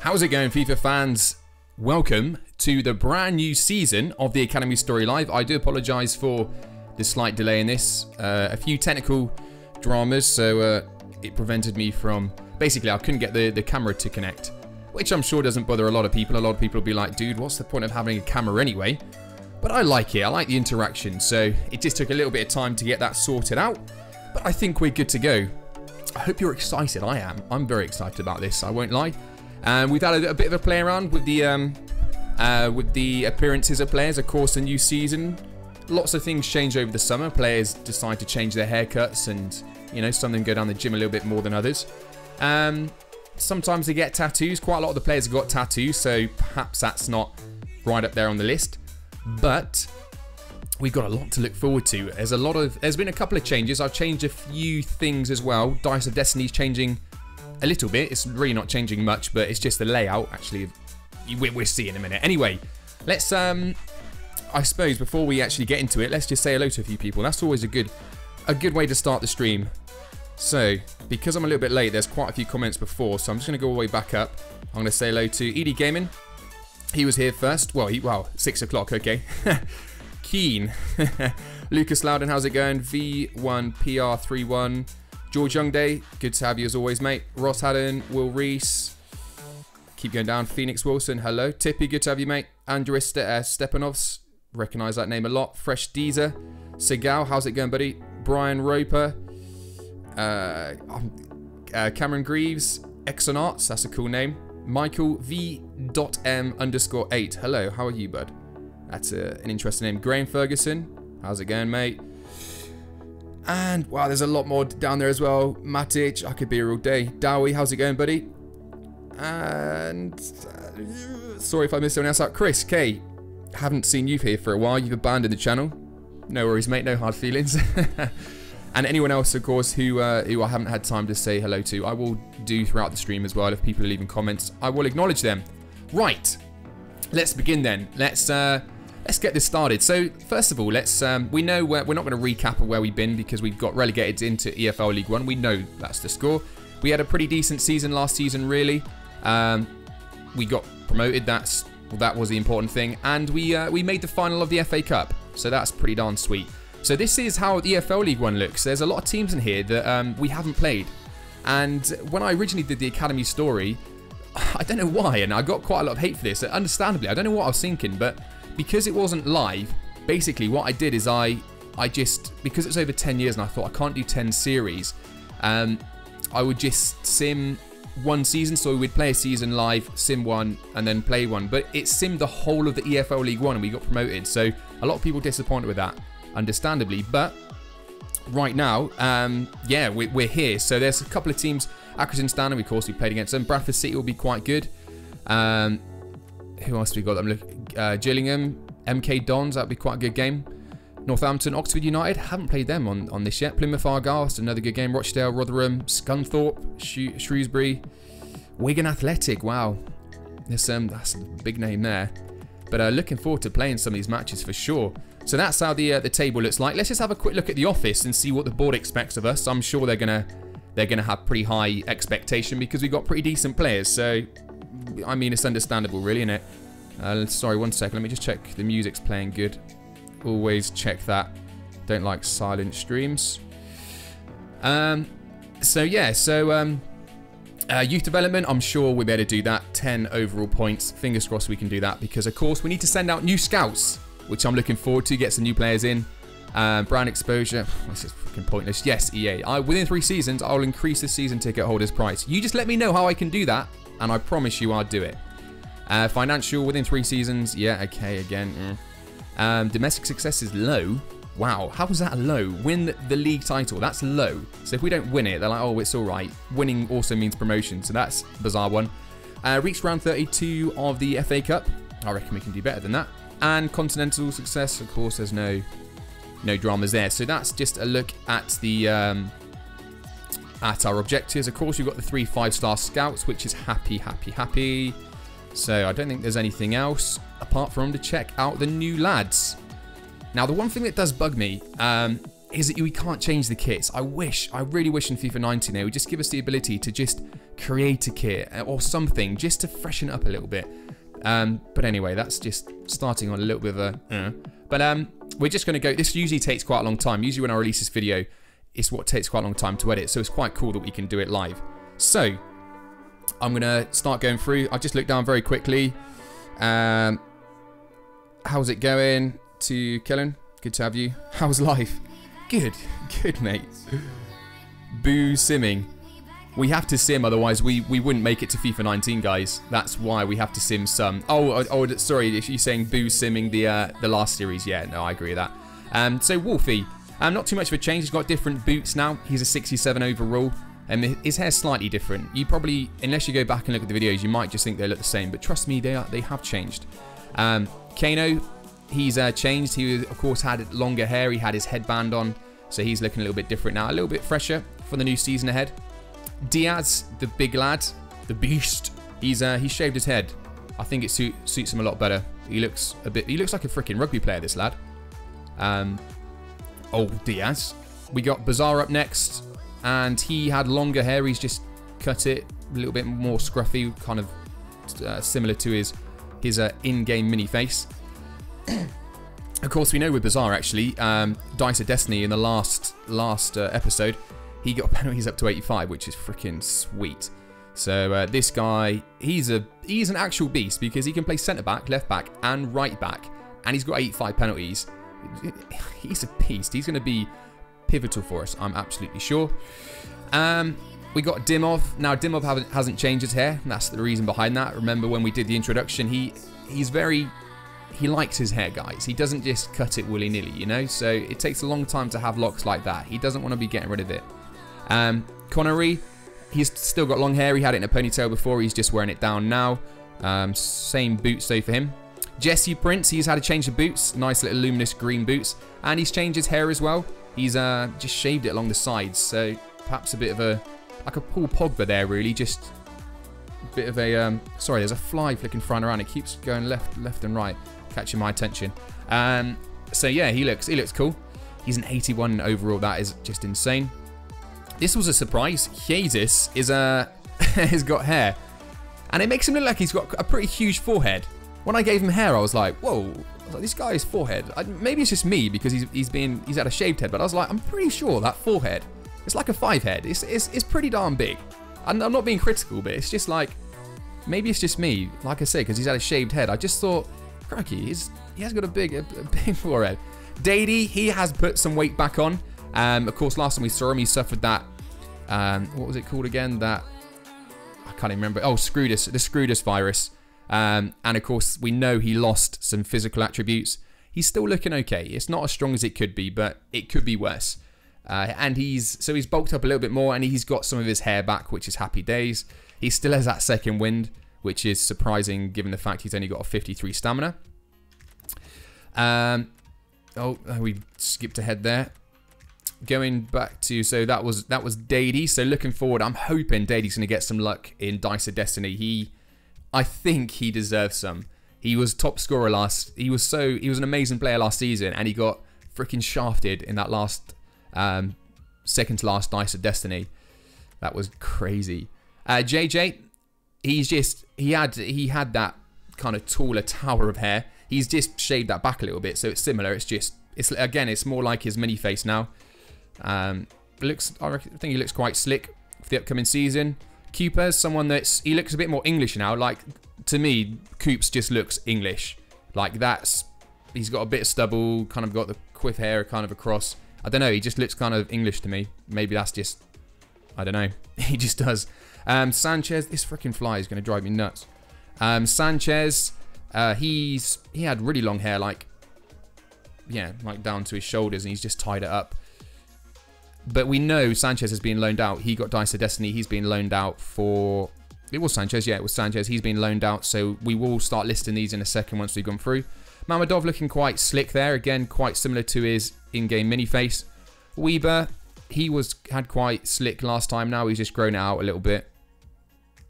How's it going, FIFA fans? Welcome to the brand new season of the Academy Story Live. I do apologise for the slight delay in this. A few technical dramas, so it prevented me from... Basically, I couldn't get the camera to connect, which I'm sure doesn't bother a lot of people. A lot of people will be like, dude, what's the point of having a camera anyway? But I like it. I like the interaction, so it just took a little bit of time to get that sorted out. But I think we're good to go. I hope you're excited. I am. I'm very excited about this, I won't lie. We've had a bit of a play around with the appearances of players. Of course, a new season. Lots of things change over the summer. Players decide to change their haircuts, and you know, some of them go down the gym a little bit more than others. Sometimes they get tattoos. Quite a lot of the players have got tattoos, so perhaps that's not right up there on the list. But we've got a lot to look forward to. There's been a couple of changes. I've changed a few things as well. Dice of Destiny's changing a little bit. It's really not changing much, but it's just the layout. Actually, we'll see in a minute. Anyway, let's I suppose before we actually get into it, let's just say hello to a few people. That's always a good way to start the stream. So because I'm a little bit late, there's quite a few comments before, so I'm just going to go all the way back up. I'm going to say hello to ED Gaming. He was here first. Well, 6 o'clock. Okay. Keen. Lucas Loudon, how's it going? V1PR31. George Youngday, good to have you as always, mate. Ross Haddon, Will Reese. Keep going down. Phoenix Wilson, hello. Tippy, good to have you, mate. Andres Stepanovs, recognise that name a lot. Fresh Deezer. Segal, how's it going, buddy? Brian Roper. Cameron Greaves. Exonarts, that's a cool name. Michael V.M_8. Hello, how are you, bud? That's an interesting name. Graham Ferguson, how's it going, mate? And, wow, there's a lot more down there as well. Matic, I could be here all day. Dowie, how's it going, buddy? And, sorry if I missed someone else out. Chris, K, haven't seen you here for a while. You've abandoned the channel. No worries, mate, no hard feelings. And anyone else, of course, who I haven't had time to say hello to, I will do throughout the stream as well. If people are leaving comments, I will acknowledge them. Right, let's begin then. Let's get this started. So first of all, we know we're not going to recap of where we've been because we've got relegated into EFL League One. We know that's the score. We had a pretty decent season last season, really. We got promoted. That was the important thing, and we made the final of the FA Cup. So that's pretty darn sweet. So this is how the EFL League One looks. There's a lot of teams in here that we haven't played, and when I originally did the Academy story, I don't know why, and I got quite a lot of hate for this. Understandably, I don't know what I was thinking, but because it wasn't live, basically what I did is I just, because it's over 10 years and I thought I can't do 10 series, I would just sim one season. So we'd play a season live, sim one, and then play one. But it simmed the whole of the EFL League One and we got promoted. So a lot of people disappointed with that, understandably. But right now, yeah, we're here. So there's a couple of teams. Accrington Stanley, of course, we played against them. Bradford City will be quite good. Who else have we got? I'm looking. Gillingham, MK Dons, that'd be quite a good game. Northampton, Oxford United, haven't played them on this yet. Plymouth Argyle, that's another good game. Rochdale, Rotherham, Scunthorpe, Shrewsbury, Wigan Athletic. Wow, that's a big name there. But looking forward to playing some of these matches for sure. So that's how the table looks like. Let's just have a quick look at the office and see what the board expects of us. I'm sure they're gonna have pretty high expectation because we've got pretty decent players. So I mean, it's understandable, really, isn't it? Sorry, one second. Let me just check the music's playing good. Always check that. Don't like silent streams. So yeah, youth development, I'm sure we'll be able to do that. 10 overall points. Fingers crossed we can do that because, of course, we need to send out new scouts, which I'm looking forward to. Get some new players in. Brand exposure. This is fucking pointless. Yes, EA. Within 3 seasons, I'll increase the season ticket holder's price. You just let me know how I can do that, and I promise you I'll do it. Financial within 3 seasons. Yeah, okay, again. Domestic success is low. Wow, how is that low? Win the league title, that's low. So if we don't win it, they're like, oh, it's all right. Winning also means promotion, so that's a bizarre one. Reached round 32 of the FA Cup. I reckon we can do better than that. And continental success, of course, there's no dramas there. So that's just a look at the at our objectives. Of course, we've got the 3 5-star scouts, which is happy. So I don't think there's anything else apart from to check out the new lads. Now, the one thing that does bug me is that we can't change the kits. I really wish in FIFA 19 they would just give us the ability to just create a kit or something just to freshen it up a little bit. But anyway, that's just starting on a little bit of a... But we're just going to go... This usually takes quite a long time. Usually when I release this video, it's what takes quite a long time to edit. So it's quite cool that we can do it live. So I'm going to start going through. I'll just look down very quickly. How's it going to Kellen? Good to have you. How's life? Good. Good, mate. Boo simming. We have to sim, otherwise we wouldn't make it to FIFA 19, guys. That's why we have to sim some. Oh, sorry, if you're saying boo simming the last series, yeah, no, I agree with that. So Wolfie, not too much of a change. He's got different boots now. He's a 67 overall, and his hair's slightly different. You probably, unless you go back and look at the videos, you might just think they look the same, but trust me, they have changed. Kano, he's changed. He, of course, had longer hair. He had his headband on, so he's looking a little bit different now, a little bit fresher for the new season ahead. Diaz, the big lad, the beast, he's shaved his head. I think it suits him a lot better. He looks like a freaking rugby player, this lad. Oh, Diaz. We got Bazaar up next, and he had longer hair. He's just cut it a little bit more scruffy, kind of similar to his in-game mini face. Of course, we know with Bazaar, actually, Dice of Destiny in the last episode, he got penalties up to 85, which is freaking sweet. So this guy, he's an actual beast because he can play centre back, left back, and right back, and he's got 85 penalties. He's a beast. He's going to be pivotal for us, I'm absolutely sure. We got Dimov. Now Dimov hasn't changed his hair. That's the reason behind that. Remember when we did the introduction, he likes his hair, guys. He doesn't just cut it willy-nilly, you know? So it takes a long time to have locks like that. He doesn't want to be getting rid of it. Connery, he's still got long hair. He had it in a ponytail before. He's just wearing it down now. Same boots though for him. Jesse Prince, he's had a change of boots. Nice little luminous green boots. And he's changed his hair as well. He's just shaved it along the sides. So perhaps a bit of like a Paul Pogba there, really. Just a bit of a... sorry, there's a fly flicking flying around. It keeps going left and right, catching my attention. So yeah, he looks cool. He's an 81 overall. That is just insane. This was a surprise. Jesus has got hair, and it makes him look like he's got a pretty huge forehead. When I gave him hair, I was like, whoa, I was like, this guy's forehead. Maybe it's just me because he's had a shaved head, but I was like, I'm pretty sure that forehead, it's like a 5 head. It's pretty darn big. And I'm not being critical, but it's just like, maybe it's just me. Like I say, because he's had a shaved head. I just thought, crikey, he has got a big forehead. Dady, he has put some weight back on. Of course, last time we saw him, he suffered that, what was it called again? That, I can't even remember. Oh, the Scrudus virus. And of course, we know he lost some physical attributes. He's still looking okay. It's not as strong as it could be, but it could be worse. And he's bulked up a little bit more, and he's got some of his hair back, which is happy days. He still has that second wind, which is surprising given the fact he's only got a 53 stamina. Oh, we skipped ahead there. Going back to, so that was Dady. So looking forward, I'm hoping Dady's going to get some luck in Dice of Destiny. I think he deserves some. He was top scorer he was an amazing player last season, and he got freaking shafted in that last second to last Dice of Destiny. That was crazy. JJ, he had that kind of taller tower of hair. He's just shaved that back a little bit, so it's similar. It's more like his mini face now. I think he looks quite slick for the upcoming season. Cooper's someone he looks a bit more English now. Like, to me, Coops just looks English. Like, he's got a bit of stubble, kind of got the quiff hair kind of across. I don't know, he just looks kind of English to me. Maybe that's just, I don't know. He just does. Sanchez, this freaking fly is going to drive me nuts. Sanchez, he had really long hair, like down to his shoulders, and he's just tied it up. But we know Sanchez has been loaned out. He got Dice of Destiny. He's been loaned out for... It was Sanchez. Yeah, it was Sanchez. He's been loaned out. So we will start listing these in a second once we've gone through. Mamadov looking quite slick there. Again, quite similar to his in-game mini face. Weber, he had quite slick last time. Now he's just grown it out a little bit.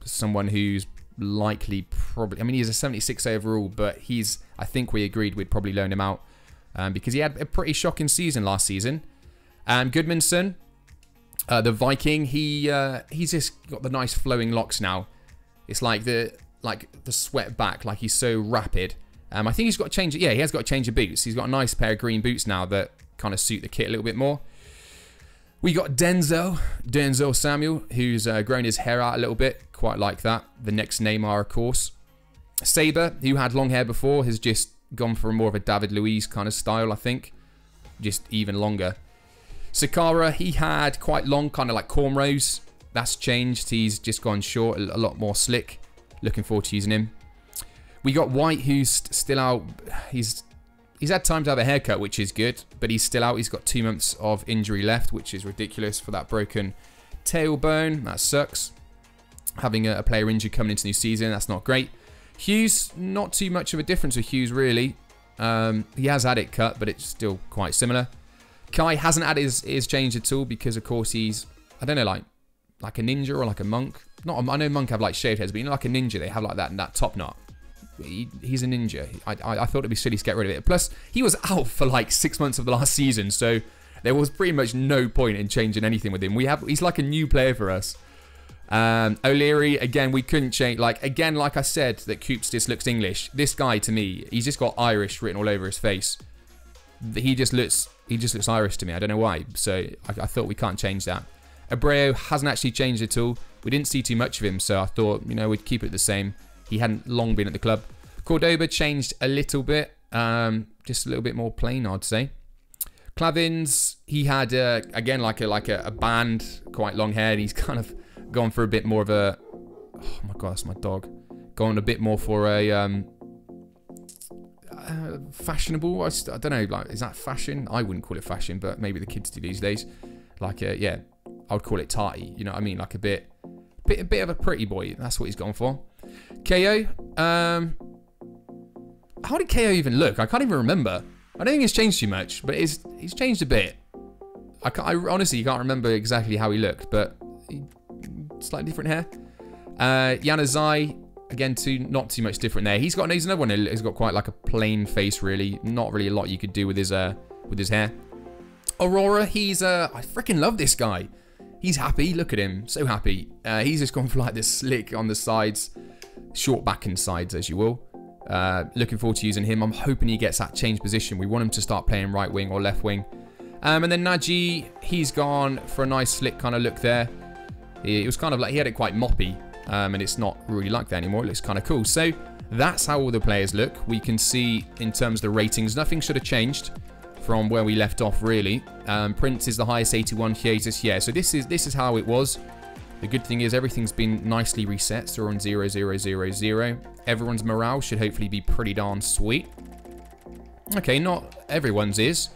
Someone who's likely probably... I mean, he's a 76 overall, but I think we agreed we'd probably loan him out because he had a pretty shocking season last season. Goodmanson, the Viking, he's just got the nice flowing locks now. It's like the sweat back, like he's so rapid. I think he's got to change... Yeah, he has got to change the boots. He's got a nice pair of green boots now that kind of suit the kit a little bit more. We got Denzel Samuel, who's grown his hair out a little bit. Quite like that. The next Neymar, of course. Saber, who had long hair before, has just gone for more of a David Luiz kind of style, I think. Just even longer. Sakara, he had quite long, kind of like cornrows. That's changed. He's just gone short, a lot more slick. Looking forward to using him. We got White, who's still out. He's had time to have a haircut, which is good, but he's still out. He's got 2 months of injury left, which is ridiculous for that broken tailbone. That sucks. Having a player injured coming into the new season, that's not great. Hughes, not too much of a difference with Hughes, really. He has had it cut, but it's still quite similar. Kai hasn't had his change at all because, of course, he's, I don't know, like a ninja or like a monk. I know monk have like shaved heads, but you know, like a ninja, they have like that top knot. He's a ninja. I thought it'd be silly to get rid of it. Plus, he was out for like 6 months of the last season, so there was pretty much no point in changing anything with him. He's like a new player for us. O'Leary, again, we couldn't change. Like I said, that Coops just looks English. This guy, to me, he's just got Irish written all over his face. He just looks Irish to me. I don't know why. So I thought we can't change that. Abreu hasn't actually changed at all. We didn't see too much of him, so I thought, you know, we'd keep it the same. He hadn't long been at the club. Cordoba changed a little bit. Just a little bit more plain, I'd say. Clavins, he had, again, like a band, quite long hair. He's kind of gone for a bit more of a... Oh, my God, that's my dog. Gone a bit more for a... fashionable, I don't know, like, is that fashion? I wouldn't call it fashion, but maybe the kids do these days. Like, yeah, I would call it tarty, you know what I mean? Like a bit of a pretty boy. That's what he's gone for. KO, how did KO even look? I can't even remember. I don't think it's changed too much, but he's changed a bit. I honestly can't remember exactly how he looked, but slightly different hair. Yanazai, again, not too much different there. He's another one who's got quite like a plain face, really. Not really a lot you could do with his hair. Aurora, I freaking love this guy. He's happy. Look at him, so happy. He's just gone for like this slick on the sides, short back and sides, as you will. Looking forward to using him. I'm hoping he gets that change position. We want him to start playing right wing or left wing. And then Naji, he's gone for a nice slick kind of look there. It was kind of like he had it quite moppy. And it's not really like that anymore. It looks kind of cool. So that's how all the players look. We can see in terms of the ratings, nothing should have changed from where we left off, really. Prince is the highest, 81. Jesus, yeah. So this is how it was. The good thing is everything's been nicely reset. So we're on 0, 0, 0, 0. Everyone's morale should hopefully be pretty darn sweet. Okay, not everyone's is.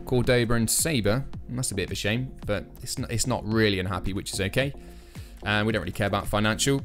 Cordoba and Saber. That's a bit of a shame, but it's not really unhappy, which is okay. And we don't really care about financial.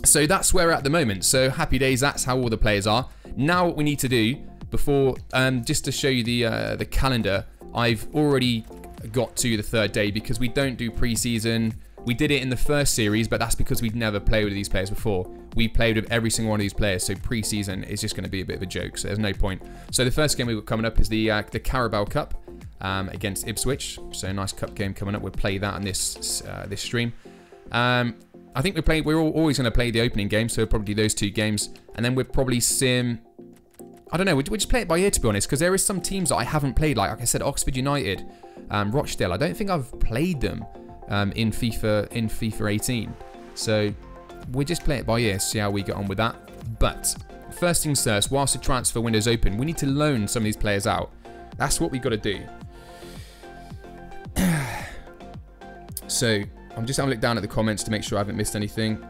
So that's where we're at the moment. So happy days, that's how all the players are. Now what we need to do, before, just to show you the calendar, I've already got to the 3rd day because we don't do pre-season. We did it in the first series, but that's because we'd never played with these players before. We played with every single one of these players, so pre-season is just going to be a bit of a joke, so there's no point. So the first game we've got coming up is the Carabao Cup against Ipswich. So a nice cup game coming up. We'll play that on this stream. I think we're always going to play the opening game, so probably those 2 games. And then we'll probably sim... I don't know, we'll just play it by ear, to be honest, because there is some teams that I haven't played, like I said, Oxford United, Rochdale. I don't think I've played them in FIFA 18. So we'll just play it by ear, see how we get on with that. But first things first, whilst the transfer window's open, we need to loan some of these players out. That's what we've got to do. So I'm just having a look down at the comments to make sure I haven't missed anything.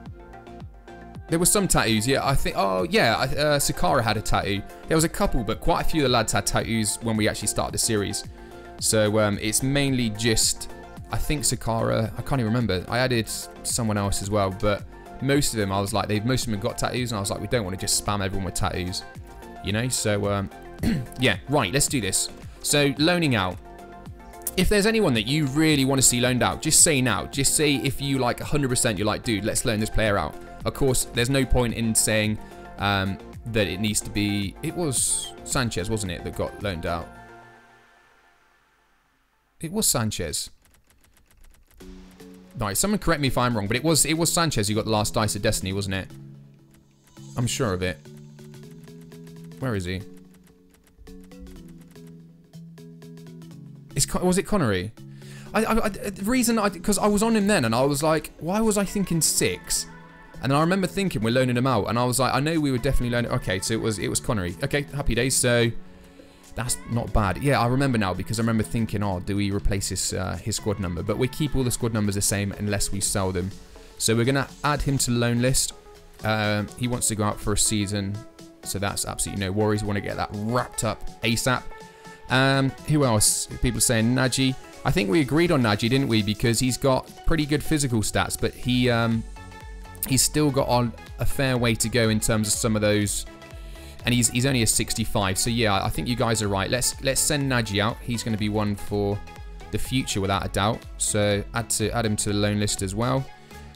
There were some tattoos, yeah, I think, oh yeah, Sakara had a tattoo. There was a couple, but quite a few of the lads had tattoos when we actually started the series. So it's mainly just, I think Sakara, I can't even remember. I added someone else as well, but most of them, I was like, most of them got tattoos, and I was like, we don't want to just spam everyone with tattoos, you know? So, yeah, right, let's do this. So, loaning out. If there's anyone that you really want to see loaned out, just say now. Just say if you like 100%, you're like, dude, let's loan this player out. Of course, there's no point in saying that it needs to be... It was Sanchez, wasn't it, that got loaned out? It was Sanchez. Right, someone correct me if I'm wrong, but it was Sanchez who got the last dice of destiny, wasn't it? I'm sure of it. Where is he? Was it Connery? The reason because I was on him then and I was like, why was I thinking 6? And then I remember thinking we're loaning him out, and I was like, I know we were definitely loaning. Okay, so it was Connery. Okay, happy days. So that's not bad. Yeah, I remember now because I remember thinking, oh, do we replace his squad number? But we keep all the squad numbers the same unless we sell them. So we're gonna add him to the loan list. He wants to go out for a season, so that's absolutely no worries. We want to get that wrapped up ASAP. Who else? People are saying Nagy. I think we agreed on Nagy, didn't we? Because he's got pretty good physical stats, but he's still got a fair way to go in terms of some of those. And he's only a 65, so yeah, I think you guys are right. Let's send Nagy out. He's going to be one for the future without a doubt. So add him to the loan list as well.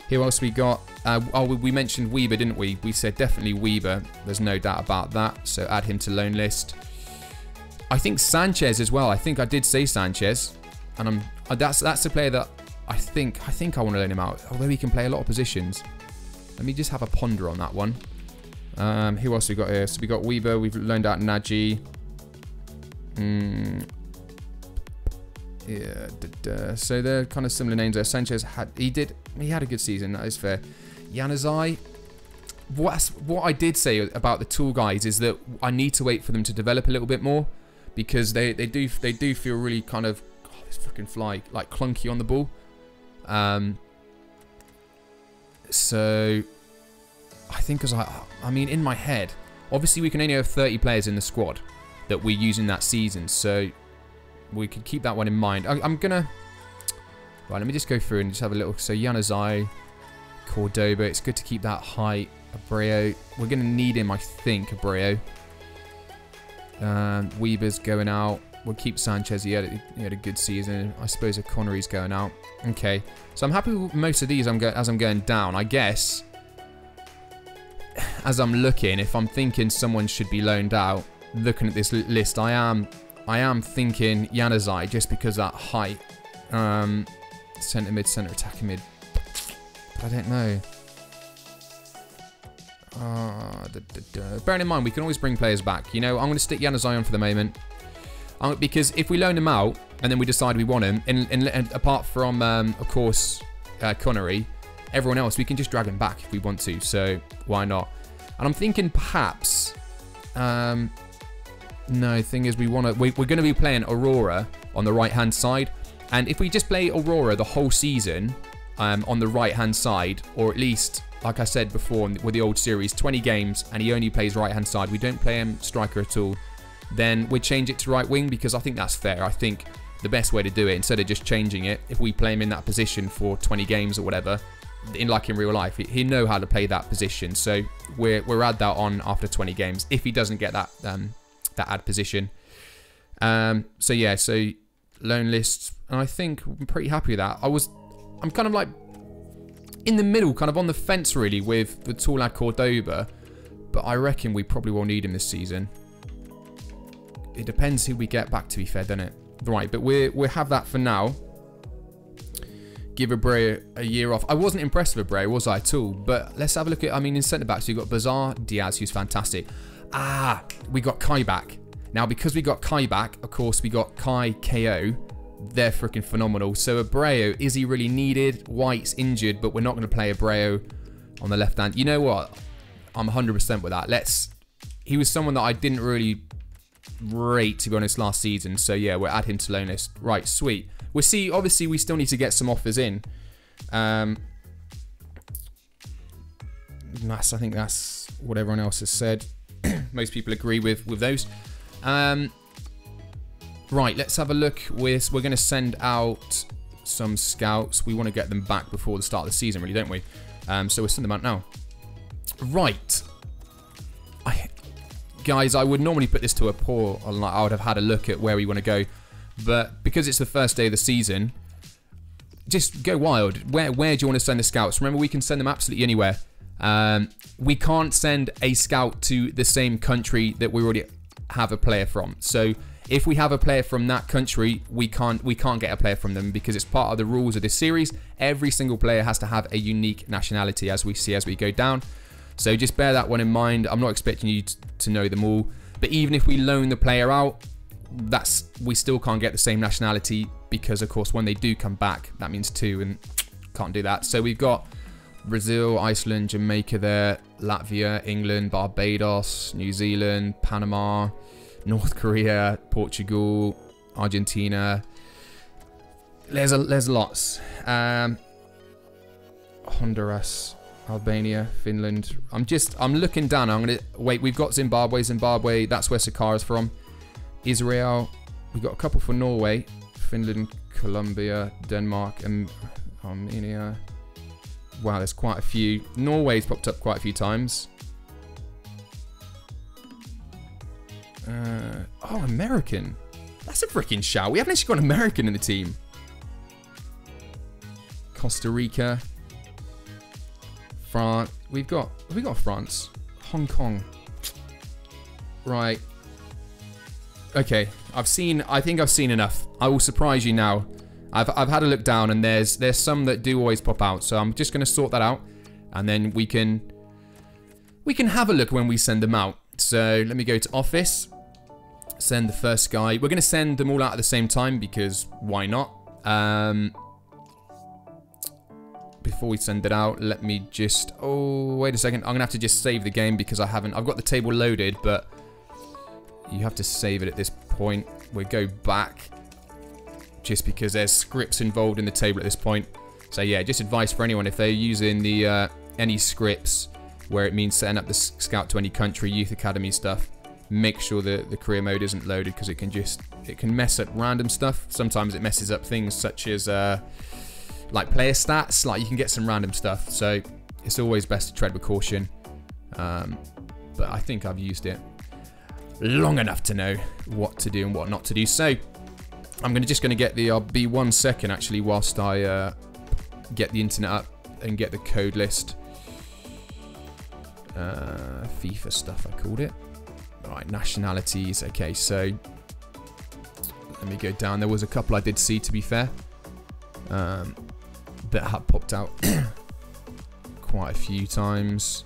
Who else we got? We mentioned Weber, didn't we? We said definitely Weber. There's no doubt about that. So add him to loan list. I think Sanchez as well. I think I did say Sanchez, and that's a player that I think I want to loan him out. Although he can play a lot of positions. Let me just have a ponder on that one. Who else we got here? So we got Weber. We've loaned out Nagy. Yeah. So they're kind of similar names there. Sanchez had a good season. That is fair. Januzaj. What I did say about the tool guys is that I need to wait for them to develop a little bit more, because they do feel really kind of, oh, this fucking fly, like clunky on the ball. So I think I mean in my head, obviously we can only have 30 players in the squad that we're using that season, so we could keep that one in mind. I'm gonna right. Let me just go through and just have a little. So Januzaj, Cordoba. It's good to keep that height. Abreu, we're going to need him, I think, Abreu. Weber's going out. We'll keep Sanchez. He had a good season. I suppose if Connery's going out. Okay. So I'm happy with most of these as I'm going down. I guess, as I'm looking, if I'm thinking someone should be loaned out, looking at this list, I am thinking Januzaj, just because that height. Centre mid, centre attacking mid. But I don't know. Bearing in mind, we can always bring players back. You know, I'm going to stick Januzaj on for the moment. Because if we loan him out and then we decide we want him, and apart from, of course, Connery, everyone else, we can just drag him back if we want to. So why not? And I'm thinking perhaps... no, thing is, we're going to be playing Aurora on the right-hand side. And if we just play Aurora the whole season on the right-hand side, or at least... Like I said before with the old series, 20 games and he only plays right-hand side. We don't play him striker at all. Then we'd change it to right wing, because I think that's fair. I think the best way to do it, instead of just changing it, if we play him in that position for 20 games or whatever, like in real life, he'll know how to play that position. So we'll add that on after 20 games if he doesn't get that add position. So yeah, so loan lists, and I think I'm pretty happy with that. I'm kind of like in the middle, kind of on the fence really with the tall lad Cordoba, but I reckon we probably will need him this season. It depends who we get back, to be fair, doesn't it? Right, but we'll have that for now. Give Abreu a year off. I wasn't impressed with Abreu, was I, at all? But let's have a look at, I mean, in centre-backs, you've got Bazaar, Diaz, who's fantastic. We got Kai back. Now, because we got Kai back, of course, we got Kai KO. They're freaking phenomenal. So Abreu, is he really needed? White's injured, but we're not going to play Abreu on the left hand. You know what? I'm 100% with that. He was someone that I didn't really rate, to be honest, last season. So yeah, we'll add him to loan list. Right, sweet. We'll see. Obviously, we still need to get some offers in. I think that's what everyone else has said. Most people agree with those. Right, let's have a look. We're going to send out some scouts. We want to get them back before the start of the season, really, don't we? So we'll send them out now. Right. Guys, I would normally put this to a poll. I would have had a look at where we want to go. But because it's the first day of the season, just go wild. Where do you want to send the scouts? Remember, we can send them absolutely anywhere. we can't send a scout to the same country that we already have a player from. So if we have a player from that country, we can't get a player from them because it's part of the rules of this series. Every single player has to have a unique nationality, as we see as we go down. So just bear that one in mind. I'm not expecting you to know them all, but even if we loan the player out, we still can't get the same nationality because, of course, when they do come back, that means 2, and can't do that. So we've got Brazil, Iceland, Jamaica there, Latvia, England, Barbados, New Zealand, Panama, North Korea, Portugal, Argentina. There's lots. Honduras, Albania, Finland. I'm looking down. Wait, we've got Zimbabwe. Zimbabwe, that's where Sakara's from. Israel. We've got a couple for Norway. Finland, Colombia, Denmark, and Armenia. Wow, there's quite a few. Norway's popped up quite a few times. Oh, American. That's a freaking shout. We haven't actually got an American in the team. Costa Rica. France. We've got France. Hong Kong. Right. Okay. I think I've seen enough. I will surprise you now. I've had a look down, and there's some that do always pop out. So I'm just going to sort that out, and then we can have a look when we send them out. So let me go to Office. Send the first guy. We're going to send them all out at the same time because why not? Before we send it out, let me just... Oh, wait a second. I'm going to have to just save the game because I've got the table loaded, but you have to save it at this point. We'll go back just because there's scripts involved in the table at this point. So yeah, just advice for anyone if they're using the any scripts where it means setting up the scout to any country, youth academy stuff. Make sure that the career mode isn't loaded because it can mess up random stuff. Sometimes it messes up things such as like player stats. Like you can get some random stuff. So it's always best to tread with caution. But I think I've used it long enough to know what to do and what not to do. So I'm just going to get the... I'll be 1 second actually whilst I get the internet up and get the code list. FIFA stuff I called it. Alright, nationalities. Okay, so let me go down. There was a couple I did see, to be fair, that have popped out quite a few times.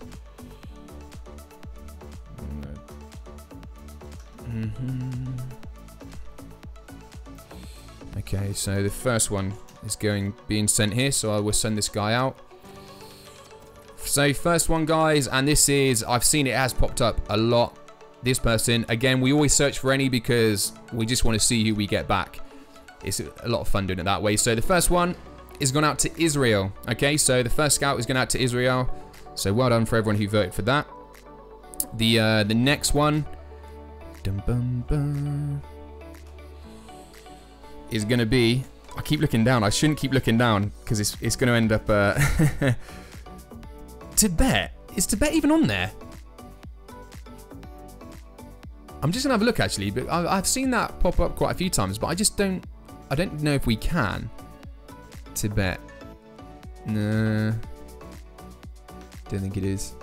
Okay, so the first one is being sent here, so I will send this guy out. So first one, guys, and this is, I've seen it has popped up a lot. This person, again, we always search for any because we just want to see who we get back. It's a lot of fun doing it that way. So the first one is gone out to Israel. Okay, so the first scout is going out to Israel. So well done for everyone who voted for that. The next one is going to be... I keep looking down. I shouldn't keep looking down because it's going to end up... Tibet. Is Tibet even on there? I'm just going to have a look, actually. But I've seen that pop up quite a few times, but I just don't... I don't know if we can. Tibet. No. Don't think it is.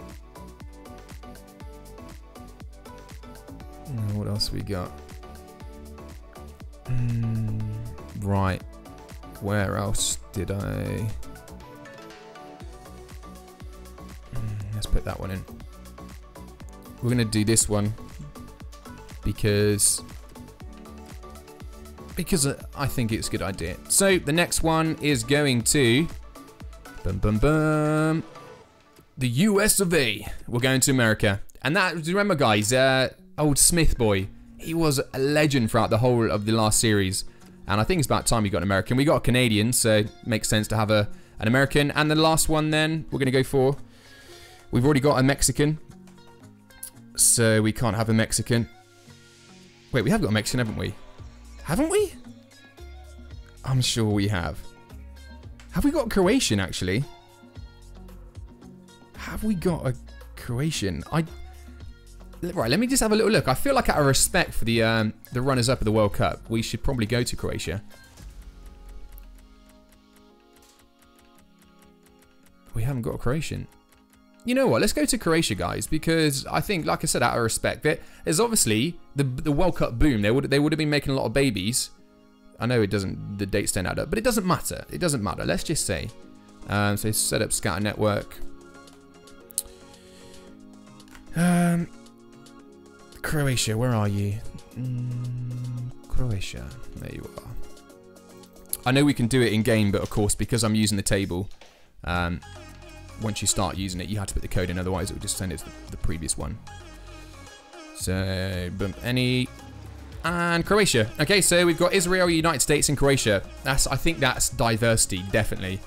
What else we got? Right. Where else did I... Let's put that one in. We're going to do this one because I think it's a good idea. So the next one is going to the US of A. We're going to America. And that, remember guys, old Smith boy, he was a legend throughout the whole of the last series. And I think it's about time we got an American. We got a Canadian, so it makes sense to have an American. And the last one then, we're going to go for... We've already got a Mexican. So we can't have a Mexican. Wait, we have got a Mexican, haven't we? Haven't we? I'm sure we have. Have we got a Croatian, actually? Have we got a Croatian? Right, let me just have a little look. I feel like out of respect for the runners-up of the World Cup, we should probably go to Croatia. We haven't got a Croatian. You know what? Let's go to Croatia, guys, because I think, like I said, out of respect, there's obviously the World Cup boom. They would have been making a lot of babies. I know it doesn't. The dates don't add up, but it doesn't matter. It doesn't matter. Let's just say. So set up scatter network. Croatia, where are you? Croatia, there you are. I know we can do it in game, but of course, because I'm using the table, once you start using it, you have to put the code in. Otherwise, it will just send it to the previous one. So, boom, and Croatia. Okay, so we've got Israel, United States, and Croatia. I think that's diversity, definitely.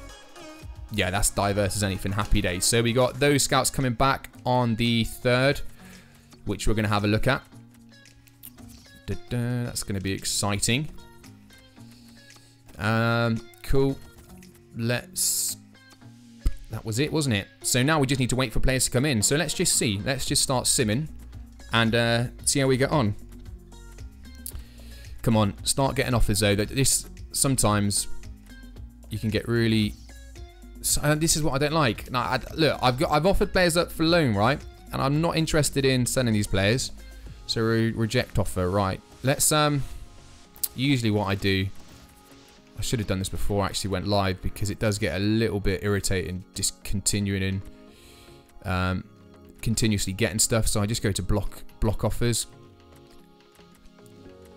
Yeah, that's diverse as anything. Happy days. So we got those scouts coming back on the 3rd, which we're going to have a look at. That's going to be exciting. Cool. That was it, wasn't it? So now we just need to wait for players to come in. So let's just see. Let's just start simming and see how we get on. Come on, start getting offers though. This sometimes you can get really. This is what I don't like. Now, look, I've offered players up for loan, right? And I'm not interested in selling these players. So reject offer, right? Let's usually what I do. I should have done this before I actually went live because it does get a little bit irritating just continuing in continuously getting stuff. So I just go to block offers.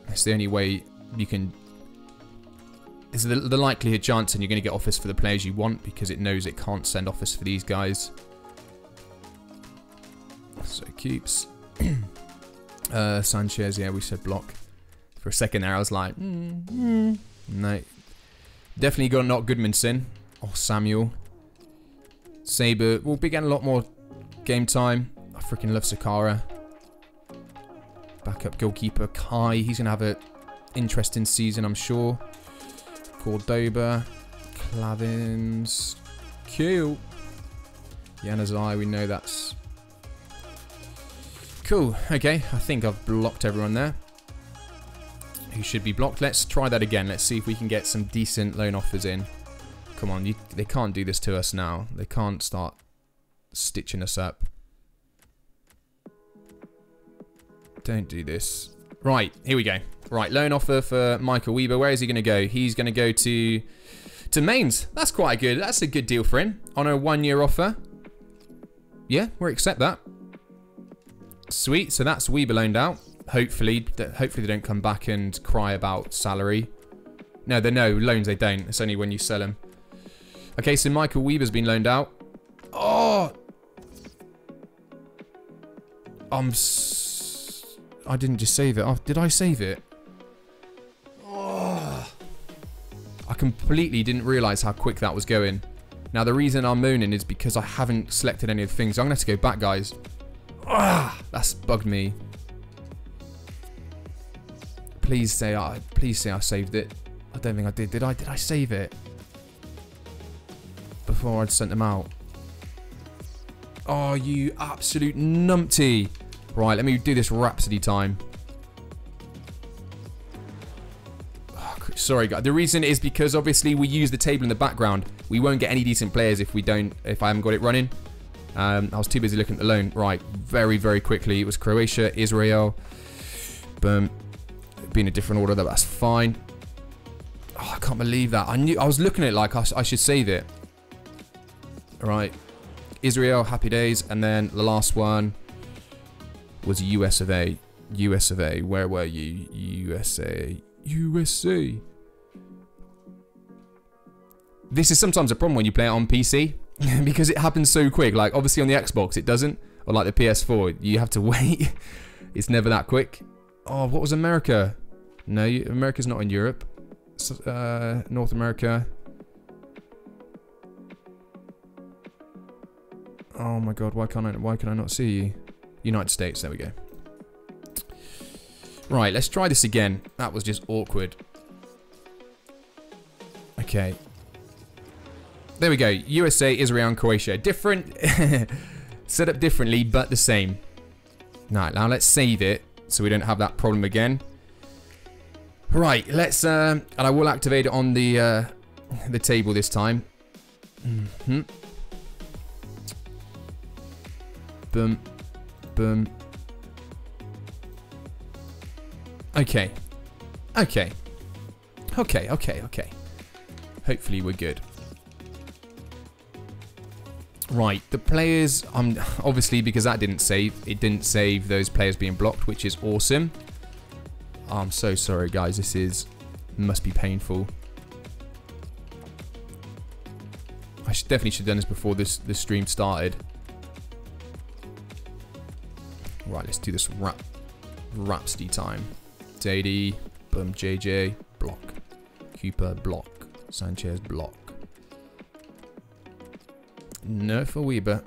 That's the only way you can. It's the likelihood chance, and you're going to get offers for the players you want because it knows it can't send offers for these guys. So keeps Sanchez. Yeah, we said block. For a second there, I was like, no. Definitely got not Goodmanson or Samuel. Saber. We'll be getting a lot more game time. I freaking love Sakara. Backup goalkeeper Kai. He's going to have an interesting season, I'm sure. Cordoba. Clavins. Cool. Yanazai, we know that's... Cool. Okay, I think I've blocked everyone there. Who should be blocked. Let's try that again. Let's see if we can get some decent loan offers in. Come on, they can't do this to us now. They can't start stitching us up. Don't do this. Right, here we go. Right, loan offer for Michael Weber. Where is he going to go? He's going to go to Mainz. That's quite good. That's a good deal for him. On a 1-year offer. Yeah, we'll accept that. Sweet. So that's Weber loaned out. Hopefully they don't come back and cry about salary. No, loans they don't. It's only when you sell them. Okay, so Michael Weber's been loaned out. Oh! I didn't just save it. Oh, did I save it? Oh! I completely didn't realise how quick that was going. Now, the reason I'm moaning is because I haven't selected any of the things. I'm going to have to go back, guys. Ah! That's bugged me. Please say I saved it. I don't think I did. Did I save it? Before I'd sent them out. Oh, you absolute numpty. Right, let me do this Rhapsody time. Oh, sorry, guys. The reason is because obviously we use the table in the background. We won't get any decent players if I haven't got it running. I was too busy looking at the loan. Right, very, very quickly. It was Croatia, Israel. Boom. Being a different order, that's fine. Oh, I can't believe that. I was looking at it like I should save it. Right. Israel, happy days. And then the last one was US of A. US of A. Where were you? USA. USA. This is sometimes a problem when you play it on PC. Because it happens so quick. Like, obviously on the Xbox it doesn't. Or like the PS4, you have to wait. It's never that quick. Oh, what was America? No, America's not in Europe. North America. Oh my god, why can I not see you? United States, there we go. Right, let's try this again. That was just awkward. Okay. There we go. USA, Israel, and Croatia. Different. Set up differently, but the same. Now let's save it so we don't have that problem again. Right, let's and I will activate it on the table this time. Boom. Boom. Okay. Okay. Okay, okay, okay. Hopefully we're good. Right, the players, obviously because that didn't save, it didn't save those players being blocked, which is awesome. I'm so sorry, guys. This must be painful. I definitely should have done this before this stream started. Right, let's do this Rapsty time. Dady, boom, JJ, block. Cooper, block. Sanchez, block. No for Weber.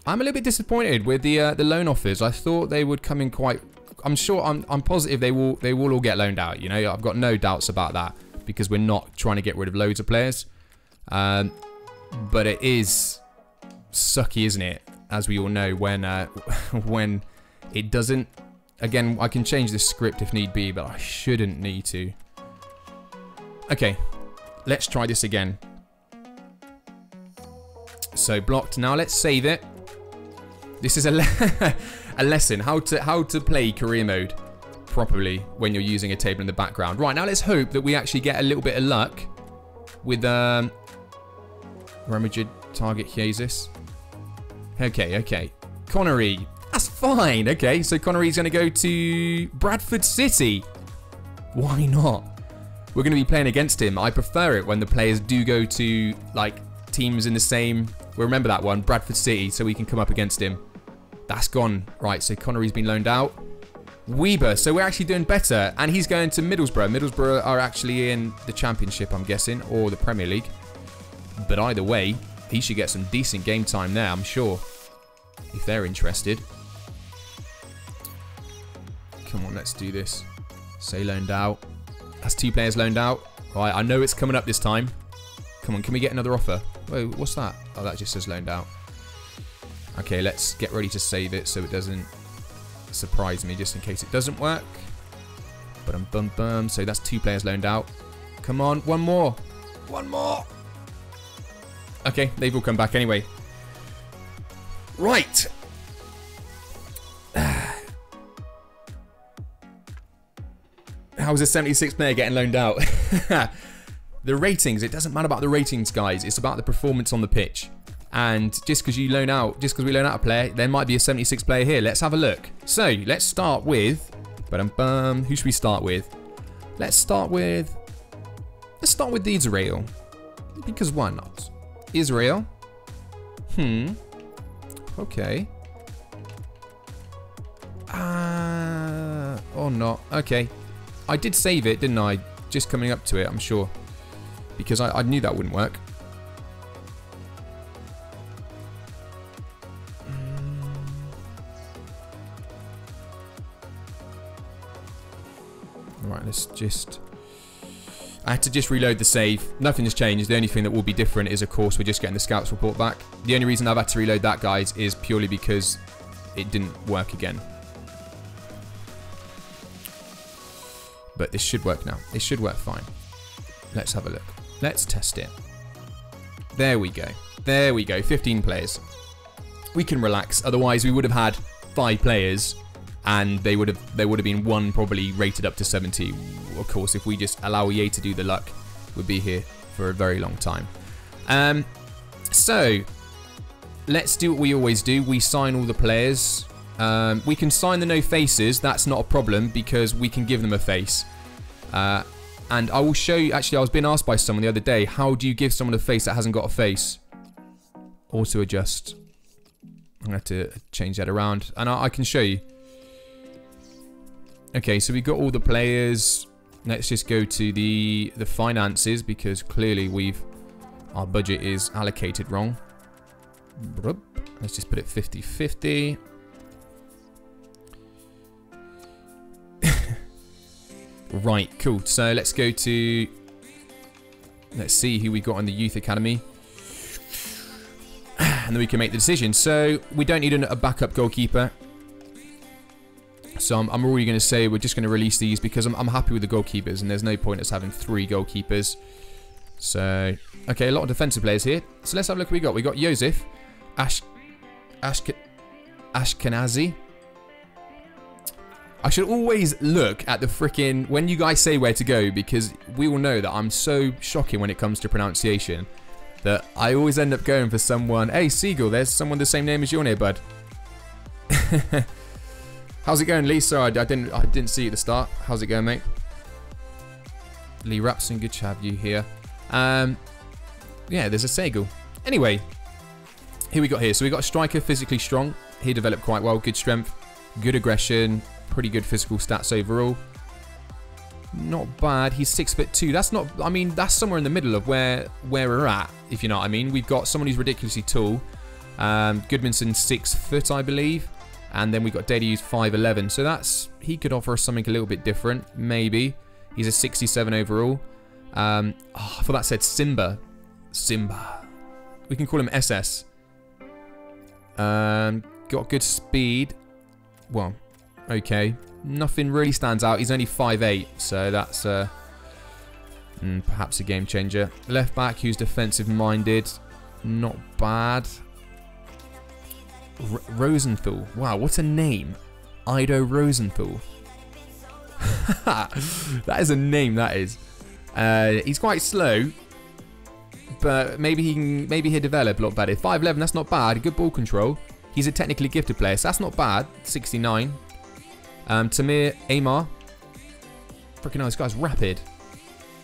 I'm a little bit disappointed with the loan offers. I thought they would come in quite. I'm sure. I'm positive they will all get loaned out. You know, I've got no doubts about that because we're not trying to get rid of loads of players. But it is sucky, isn't it? As we all know, when when it doesn't. Again, I can change the script if need be, but I shouldn't need to. Okay, let's try this again. So blocked. Now let's save it. This is a lesson how to play career mode properly when you're using a table in the background. Right, now let's hope that we actually get a little bit of luck with Real Madrid target Jesus. Okay, okay. Connery. That's fine. Okay, so Connery's going to go to Bradford City. Why not? We're going to be playing against him. I prefer it when the players do go to like teams in the same. We'll remember that one, Bradford City, so we can come up against him. That's gone. Right, so Connery's been loaned out. Weber, so we're actually doing better. And he's going to Middlesbrough. Middlesbrough are actually in the Championship, I'm guessing, or the Premier League. But either way, he should get some decent game time there, I'm sure. If they're interested. Come on, let's do this. Say loaned out. That's 2 players loaned out. Right, I know it's coming up this time. Come on, can we get another offer? Wait, what's that? Oh, that just says loaned out. Okay, let's get ready to save it so it doesn't surprise me just in case it doesn't work. Bum. So that's 2 players loaned out. Come on, one more. One more. Okay, they've all come back anyway. Right. How's a 76 player getting loaned out? The ratings, it doesn't matter about the ratings, guys. It's about the performance on the pitch. And just because we loan out a player, there might be a 76 player here. Let's have a look. So, let's start with... Who should we start with? Let's start with Israel. Because why not? Israel. Okay. Or not. Okay. I did save it, didn't I? Just coming up to it, I'm sure. Because I knew that wouldn't work. Right, let's just... I had to just reload the save. Nothing has changed. The only thing that will be different is, of course, we're just getting the scouts report back. The only reason I've had to reload that, guys, is purely because it didn't work again. But this should work now. It should work fine. Let's have a look. Let's test it. There we go. There we go. 15 players. We can relax. Otherwise, we would have had 5 players, and there would have been one probably rated up to 70. Of course, if we just allow EA to do the luck, we'd be here for a very long time. So let's do what we always do. We sign all the players. We can sign the no faces. That's not a problem because we can give them a face. And I will show you. Actually, I was being asked by someone the other day, how do you give someone a face that hasn't got a face? Auto adjust. I'm going to have to change that around. And I can show you. Okay, so we got all the players. Let's just go to the finances because clearly our budget is allocated wrong. Let's just put it 50-50. Right, cool. So let's go to... Let's see who we got in the youth academy. And then we can make the decision. So we don't need a backup goalkeeper. So I'm already going to say we're just going to release these because I'm happy with the goalkeepers and there's no point us having 3 goalkeepers. So, okay, a lot of defensive players here. So let's have a look what we got. We got Joseph, Ashkenazi. I should always look at the freaking when you guys say where to go, because we all know that I'm so shocking when it comes to pronunciation that I always end up going for someone. Hey, Seagull, there's someone the same name as you on here, bud. How's it going, Lee? Sorry, I didn't see you at the start. How's it going, mate? Lee Rapson, good to have you here. Yeah, there's a Seagull. Anyway, here we got here. So we got a striker, physically strong. He developed quite well, good strength, good aggression. Pretty good physical stats overall. Not bad. He's 6'2". That's not. I mean, that's somewhere in the middle of where we're at, if you know what I mean. We've got someone who's ridiculously tall. Goodmanson's 6 foot, I believe, and then we've got Dady who's 5'11". So he could offer us something a little bit different, maybe. He's a 67 overall. I thought that said Simba. Simba. We can call him SS. Got good speed. Well. Okay, nothing really stands out. He's only 5'8", so that's perhaps a game changer. Left back, who's defensive-minded, not bad. Rosenthal, wow, what a name, Ido Rosenthal. That is a name. That is. He's quite slow, but maybe he'll develop a lot better. 5'11", that's not bad. Good ball control. He's a technically gifted player, so that's not bad. 69. Tamir Amar. Freaking hell, this guy's rapid.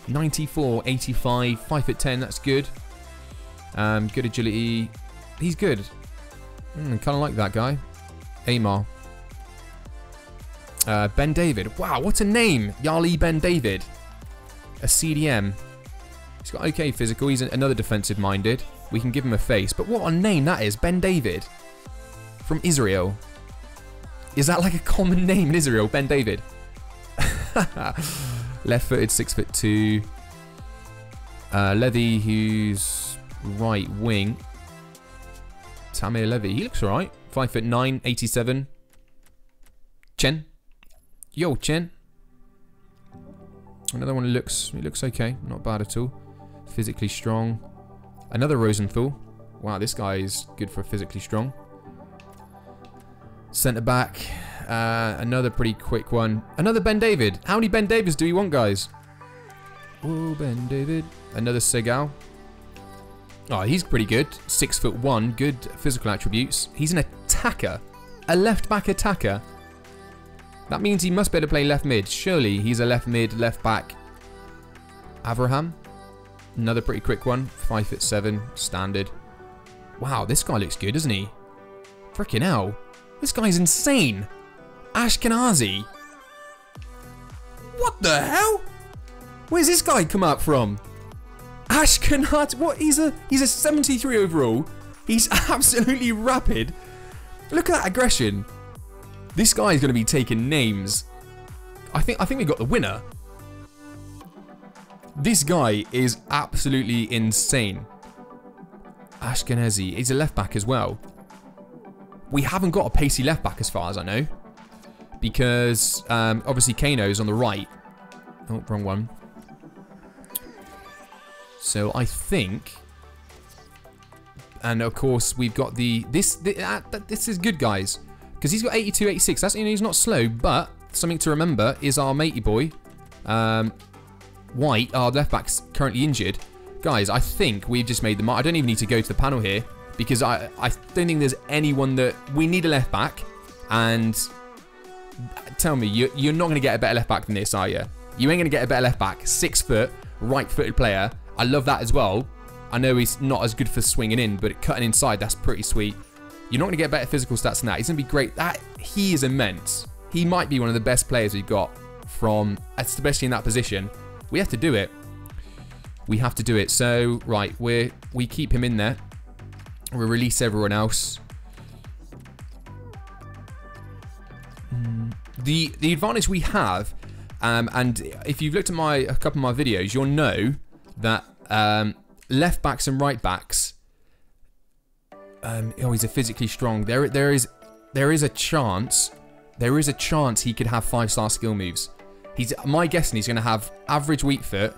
94, 85, 5'10", that's good. Good agility. He's good. Kind of like that guy. Amar. Ben David. Wow, what a name. Yali Ben David. A CDM. He's got okay physical. He's another defensive minded. We can give him a face. But what a name that is. Ben David. From Israel. Is that like a common name in Israel? Ben David. Left-footed, 6'2". Levy, who's right wing. Tamir Levy. He looks alright. 5'9", 87. Chen. Yo, Chen. Another one looks okay. Not bad at all. Physically strong. Another Rosenthal. Wow, this guy is good for physically strong. Centre back. Another pretty quick one. Another Ben David. How many Ben Davids do we want, guys? Oh, Ben David. Another Segal. Oh, he's pretty good. 6'1". Good physical attributes. He's an attacker. A left back attacker. That means he must be able to play left mid. Surely he's a left mid, left back. Avraham. Another pretty quick one. 5'7". Standard. Wow, this guy looks good, doesn't he? Freaking hell. This guy's insane. Ashkenazi. What the hell? Where's this guy come out from? Ashkenazi. What? He's a 73 overall. He's absolutely rapid. Look at that aggression. This guy is going to be taking names. I think we got the winner. This guy is absolutely insane. Ashkenazi. He's a left back as well. We haven't got a pacey left back as far as I know. Because obviously Kano's on the right. Oh, wrong one. So I think... And of course we've got this is good, guys. Because he's got 82, 86. That's, he's not slow, but something to remember is our matey boy. White, our left back's currently injured. Guys, I think we've just made the mark. I don't even need to go to the panel here. Because I don't think there's anyone that... We need a left back. And tell me, you're not going to get a better left back than this, are you? You ain't going to get a better left back. 6 foot, right-footed player. I love that as well. I know he's not as good for swinging in, but cutting inside, that's pretty sweet. You're not going to get better physical stats than that. He's going to be great. He is immense. He might be one of the best players we've got from... Especially in that position. We have to do it. We have to do it. So, right, we keep him in there. We'll release everyone else. The advantage we have, and if you've looked at a couple of my videos, you'll know that left backs and right backs. He's a physically strong. There is a chance. There is a chance he could have 5-star skill moves. My guessing he's going to have average weak foot,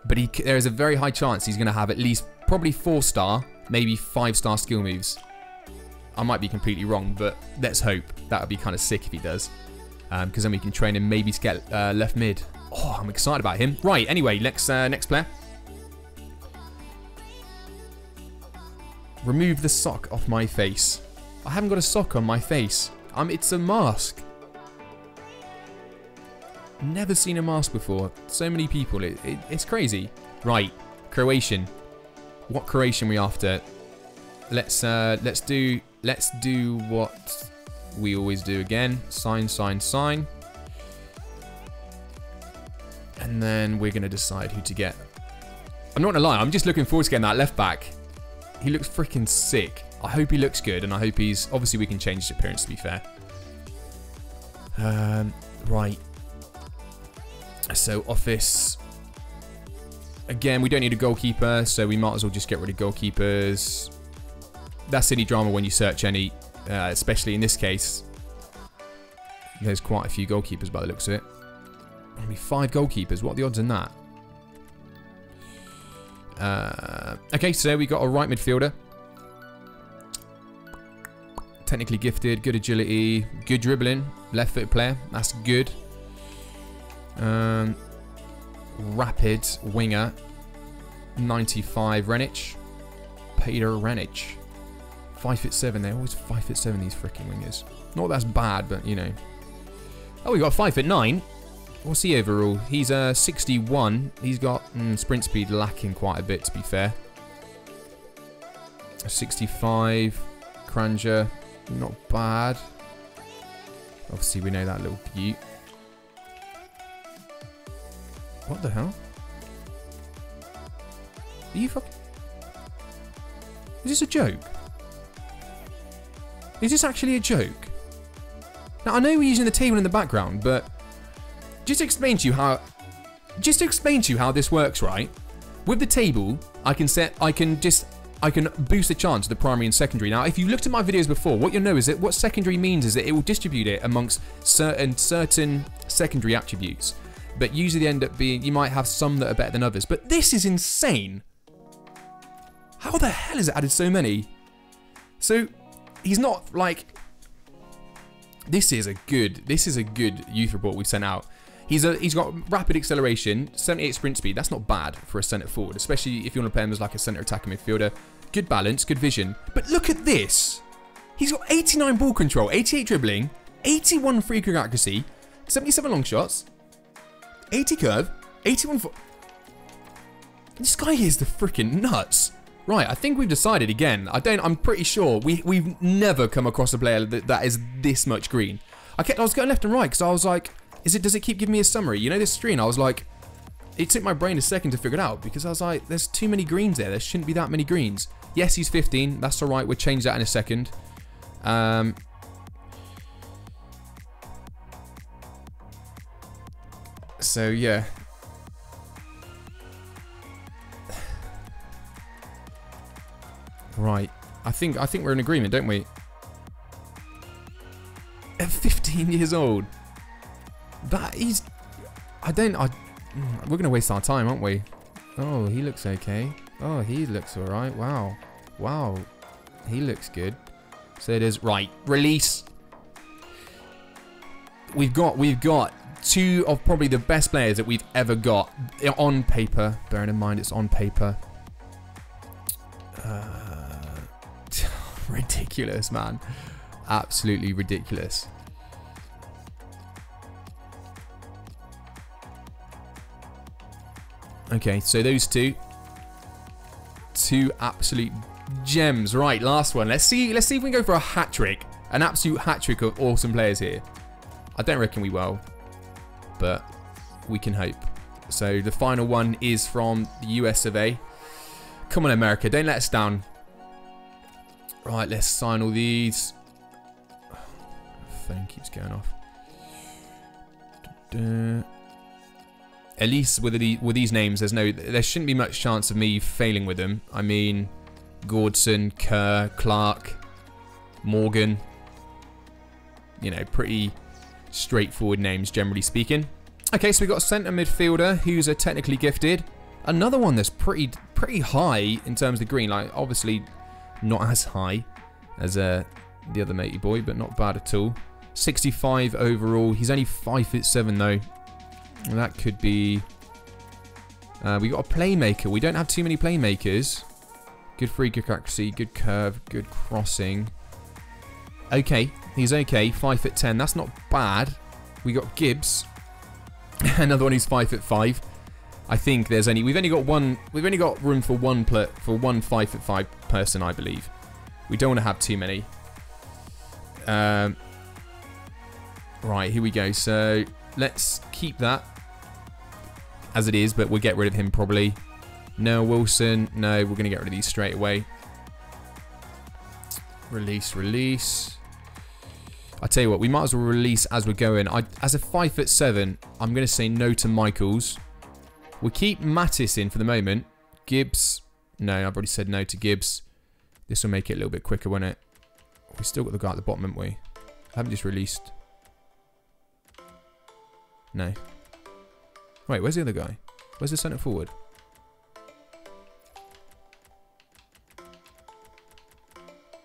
but there is a very high chance he's going to have at least probably 4-star. Maybe 5-star skill moves. I might be completely wrong, but let's hope. That would be kind of sick if he does. Because then we can train him maybe to get left mid. Oh, I'm excited about him. Right, anyway, next player. Remove the sock off my face. I haven't got a sock on my face. It's a mask. Never seen a mask before. So many people. It's crazy. Right, Croatian. What Croatian are we after? Let's do what we always do again. Sign, sign, sign. And then we're gonna decide who to get. I'm not gonna lie, I'm just looking forward to getting that left back. He looks freaking sick. I hope he looks good, and I hope he's... Obviously, we can change his appearance, to be fair. Right. So, office. Again, we don't need a goalkeeper, so we might as well just get rid of goalkeepers. That's silly drama when you search any, especially in this case. There's quite a few goalkeepers by the looks of it. Only 5 goalkeepers. What are the odds in that? Okay, so we got a right midfielder. Technically gifted, good agility, good dribbling, left-footed player. That's good. Rapid winger, 95 Renic. Peter Renic. 5'7". They're always 5'7", these freaking wingers. Not that's bad, but you know. Oh, we got 5'9". What's he overall? He's 61. He's got sprint speed lacking quite a bit, to be fair. 65. Kranger, not bad. Obviously, we know that little beaut. What the hell? Are you fucking... Is this a joke? Is this actually a joke? Now, I know we're using the table in the background, but... Just to explain to you how this works, right? With the table, I can boost the chance of the primary and secondary. Now, if you looked at my videos before, what you'll know is that what secondary means is that it will distribute it amongst certain secondary attributes. But usually they end up being, you might have some that are better than others. But this is insane. How the hell has it added so many? So, he's not like... This is a good youth report we've sent out. He's got rapid acceleration, 78 sprint speed. That's not bad for a centre forward, especially if you want to play him as like a centre attacking midfielder. Good balance, good vision. But look at this. He's got 89 ball control, 88 dribbling, 81 free kick accuracy, 77 long shots, 80 curve, 81 foot. This guy is the freaking nuts. Right, I think we've decided again. I'm pretty sure we've never come across a player that is this much green. I was going left and right because I was like, does it keep giving me a summary? You know this screen? I was like, it took my brain a second to figure it out because I was like, there's too many greens there. There shouldn't be that many greens. Yes, he's 15. That's all right. We'll change that in a second. So yeah. Right. I think we're in agreement, don't we? At 15 years old. That is... we're going to waste our time, aren't we? Oh, he looks okay. Oh, he looks alright. Wow. Wow. He looks good. So it is... Right. Release. We've got 2 of probably the best players that we've ever got. On paper. Bearing in mind it's on paper. Ridiculous, man. Absolutely ridiculous. Okay, so those two absolute gems. Right, last one. Let's see if we can go for a hat trick. An absolute hat trick of awesome players here. I don't reckon we will, but we can hope. So the final one is from the US of A. Come on, America, don't let us down. Right, let's sign all these. Phone keeps going off. At least with these names, there shouldn't be much chance of me failing with them. I mean, Gordson, Kerr, Clark, Morgan. You know, pretty straightforward names, generally speaking. Okay, so we've got a centre midfielder who's a technically gifted. Another one that's pretty high in terms of the green. Like, obviously, not as high as the other matey boy, but not bad at all. 65 overall. He's only 5'7" though. And that could be... we got a playmaker. We don't have too many playmakers. Good free kick accuracy, good curve, good crossing. Okay, he's okay. 5'10". That's not bad. We got Gibbs. Another one who's 5'5". I think we've only got room for one 5'5" person, I believe. We don't want to have too many. Right, here we go. So let's keep that as it is, but we'll get rid of him probably. No, Wilson. No, we're going to get rid of these straight away. Release, release. I tell you what, we might as well release as we're going. As a 5'7", I'm going to say no to Michaels. We'll keep Mattis in for the moment. Gibbs. No, I've already said no to Gibbs. This will make it a little bit quicker, won't it? We still got the guy at the bottom, haven't we? I haven't just released. No. Wait, where's the other guy? Where's the centre forward?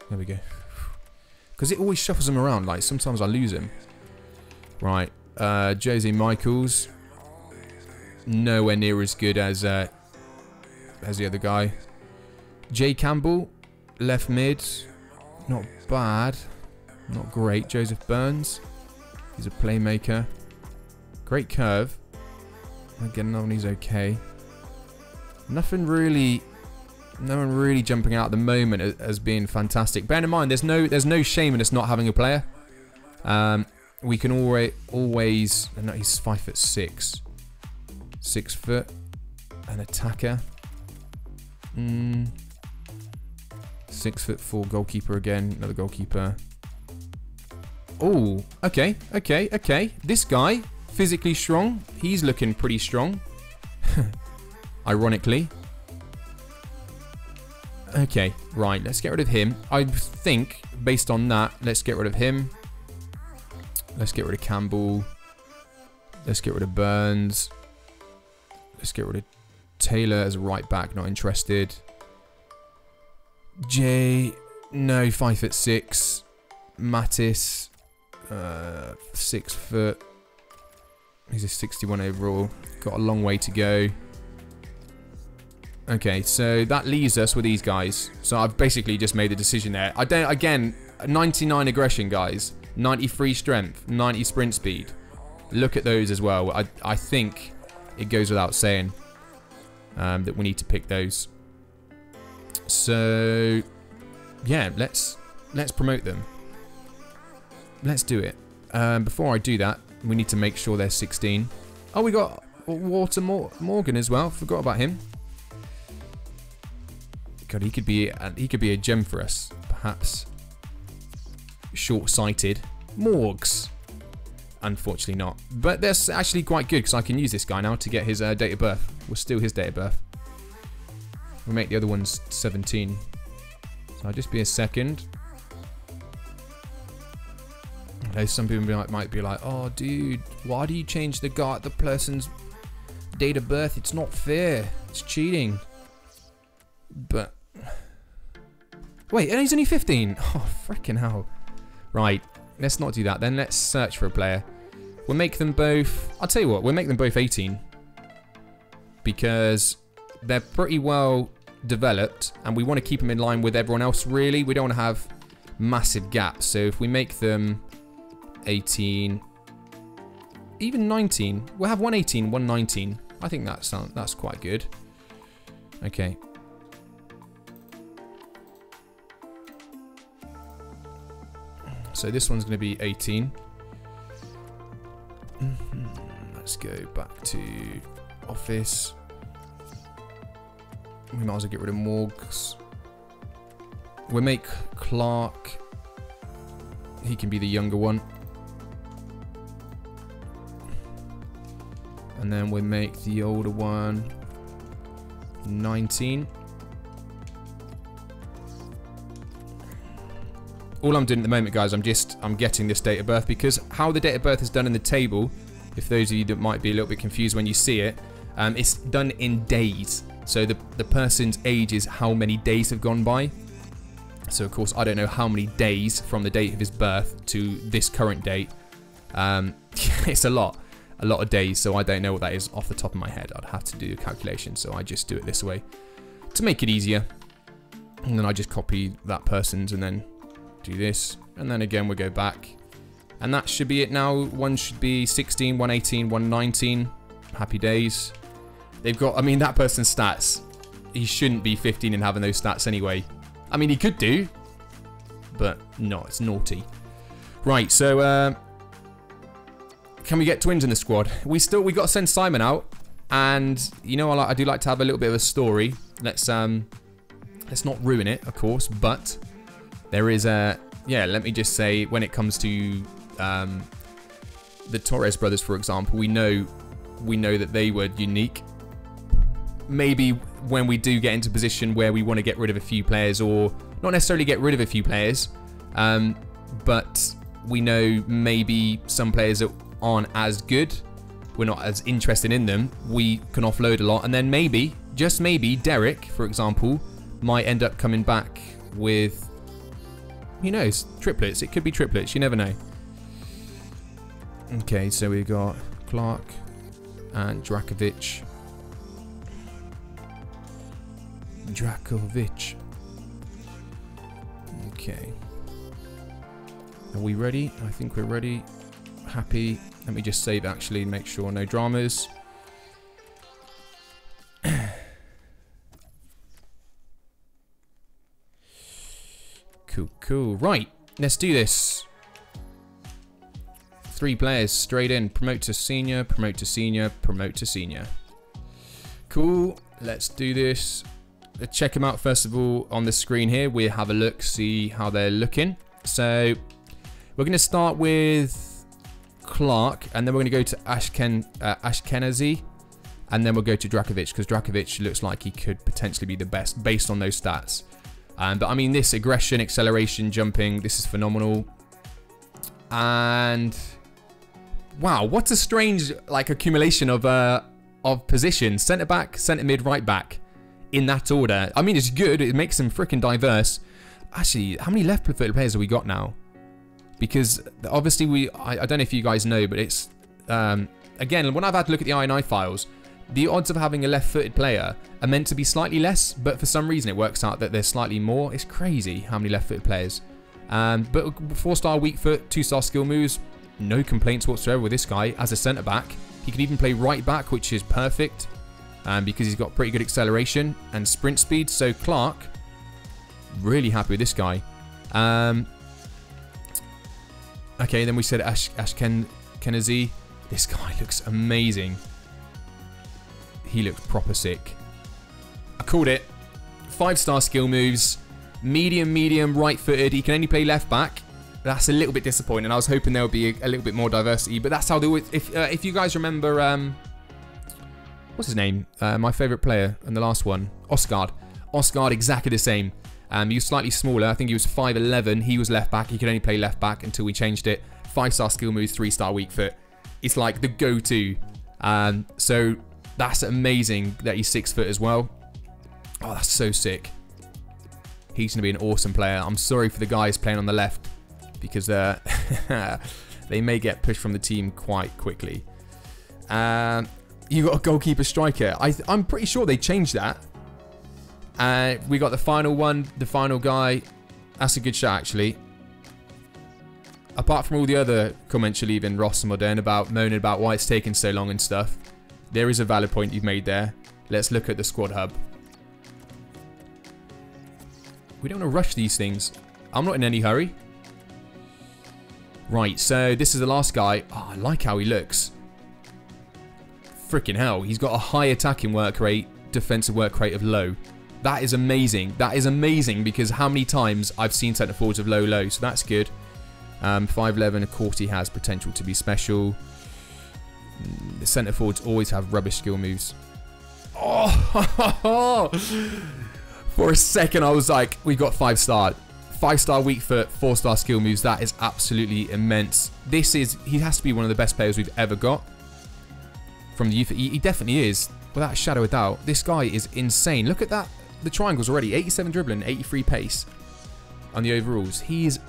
There we go. Because it always shuffles him around. Like, sometimes I lose him. Right. Jose Michaels. Nowhere near as good as the other guy. Jay Campbell. Left mid. Not bad. Not great. Joseph Burns. He's a playmaker. Great curve. Again, another one he's okay. No one really jumping out at the moment as being fantastic. Bear in mind, there's no shame in us not having a player. We can always. No, he's 5'6". 6 foot. An attacker. 6'4" goalkeeper again. Another goalkeeper. Oh, okay. This guy, physically strong. He's looking pretty strong. Ironically. Okay, right, let's get rid of him. I think, based on that, let's get rid of him. Let's get rid of Campbell. Let's get rid of Burns. Let's get rid of Taylor as a right back, not interested. Jay, no, 5'6". Mattis, 6 foot. He's a 61 overall. Got a long way to go. Okay, so that leaves us with these guys. So I've basically just made a decision there. Again, 99 aggression, guys. 93 strength, 90 sprint speed. Look at those as well. I think it goes without saying that we need to pick those. So, yeah, let's promote them. Let's do it. Before I do that, we need to make sure they're 16. Oh, we got Walter Morgan as well. Forgot about him. God, he could be a gem for us, perhaps. Short-sighted. Morgs. Unfortunately not. But that's actually quite good because I can use this guy now to get his date of birth. We'll steal his date of birth. We'll make the other ones 17. So I'll just be a second. Okay, some people might be like, oh, dude, why do you change the person's date of birth? It's not fair. It's cheating. But wait, and he's only 15. Oh, freaking hell. Right, let's not do that then. Let's search for a player. We'll make them both, I'll tell you what, we'll make them both 18. Because they're pretty well developed and we want to keep them in line with everyone else, really. We don't want to have massive gaps. So if we make them 18, even 19, we'll have one 18, one 19. I think that's quite good. Okay. So this one's going to be 18. Let's go back to office. We might as well get rid of Morgs. We'll make Clark. He can be the younger one. And then we'll make the older one 19. All I'm doing at the moment, guys, I'm getting this date of birth because how the date of birth is done in the table, if those of you that might be a little bit confused when you see it, it's done in days. So the person's age is how many days have gone by. So, of course, I don't know how many days from the date of his birth to this current date. It's a lot of days, so I don't know what that is off the top of my head. I'd have to do a calculation, so I just do it this way to make it easier. And then I just copy that person's and then do this. And then again, we'll go back. And that should be it now. One should be 16, 118, 119. Happy days. They've got, I mean, that person's stats. He shouldn't be 15 and having those stats anyway. I mean, he could do, but no, it's naughty. Right, so can we get twins in the squad? We got to send Simon out, and you know, I do like to have a little bit of a story. Let's not ruin it, of course, but there is a let me just say, when it comes to the Torres brothers, for example, we know that they were unique. Maybe when we do get into a position where we want to get rid of a few players, or not necessarily get rid of a few players, but we know maybe some players that aren't as good, we're not as interested in them, we can offload a lot, and then maybe, just maybe, Derek, for example, might end up coming back with, who knows, triplets. It could be triplets, you never know. Okay, so we got Clark and Drakovic. Okay. Are we ready? I think we're ready. Happy. Let me just save, actually, make sure no dramas. Cool. Right, let's do this. 3 players straight in. Promote to senior, promote to senior, promote to senior. Cool. Let's do this. Let's check them out first of all on the screen here. We'll have a look, see how they're looking. So we're going to start with Clark, and then we're going to go to Ashkenazi, and then we'll go to Drakovic, because Drakovic looks like he could potentially be the best based on those stats. But I mean, this aggression, acceleration, jumping, this is phenomenal. And wow, what a strange accumulation of positions: centre back, centre mid, right back, in that order. I mean, it's good. It makes them freaking diverse. Actually, how many left-footed players have we got now? Because obviously I don't know if you guys know, but it's again, when I've had to look at the INI files, the odds of having a left-footed player are meant to be slightly less, but for some reason it works out that there's slightly more. It's crazy how many left-footed players. But 4-star weak foot, 2-star skill moves, no complaints whatsoever with this guy as a centre-back. He can even play right-back, which is perfect, because he's got pretty good acceleration and sprint speed. So Clark, really happy with this guy. Okay, then we said Ashkenazi. This guy looks amazing. He looks proper sick. I called it. 5-star skill moves. Medium, right-footed. He can only play left-back. That's a little bit disappointing. I was hoping there would be a little bit more diversity, but that's how they always... If you guys remember... what's his name? My favourite player in the last one. Osgard. Osgard, exactly the same. He was slightly smaller. I think he was 5'11". He was left-back. He could only play left-back until we changed it. 5-star skill moves, 3-star weak foot. It's like the go-to. So... That's amazing that he's 6 foot as well. Oh, that's so sick. He's going to be an awesome player. I'm sorry for the guys playing on the left, because they may get pushed from the team quite quickly. You got a goalkeeper striker. I'm pretty sure they changed that. We got the final one, the final guy. That's a good shot, actually. Apart from all the other comments you're leaving, Ross and Modern, about moaning about why it's taking so long and stuff. There is a valid point you've made there. Let's look at the squad hub. We don't want to rush these things. I'm not in any hurry. Right, so this is the last guy. Oh, I like how he looks. Freaking hell. He's got a high attacking work rate, defensive work rate of low. That is amazing. That is amazing, because how many times I've seen centre forwards of low, so that's good. 5'11", of course, he has potential to be special. The centre forwards always have rubbish skill moves. Oh, for a second I was like, we got 5-star. 5-star weak foot, 4-star skill moves. That is absolutely immense. He has to be one of the best players we've ever got from the youth. He definitely is, without a shadow of doubt. This guy is insane. Look at that. The triangles already. 87 dribbling, 83 pace. on the overalls. He's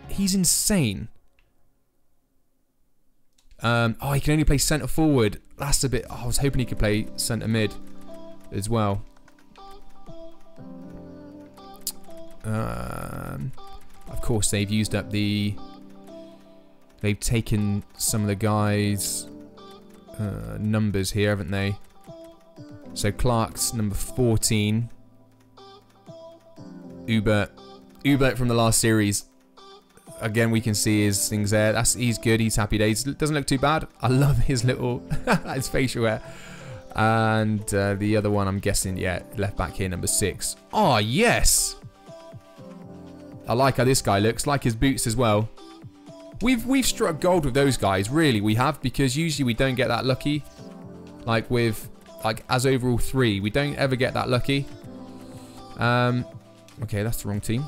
insane. Oh, he can only play centre forward. That's a bit... Oh, I was hoping he could play centre mid as well. Of course, they've used up the... They've taken some of the guys' numbers here, haven't they? So Clark's number 14. Ubert from the last series. Again, we can see his things there. He's good. He's happy days. Doesn't look too bad. I love his little his facial hair. And the other one, I'm guessing, yeah, left back here, number 6. Oh yes. I like how this guy looks. Like his boots as well. We've struck gold with those guys. Really, we have, because usually we don't get that lucky. Like as overall 3, we don't ever get that lucky. Okay, that's the wrong team.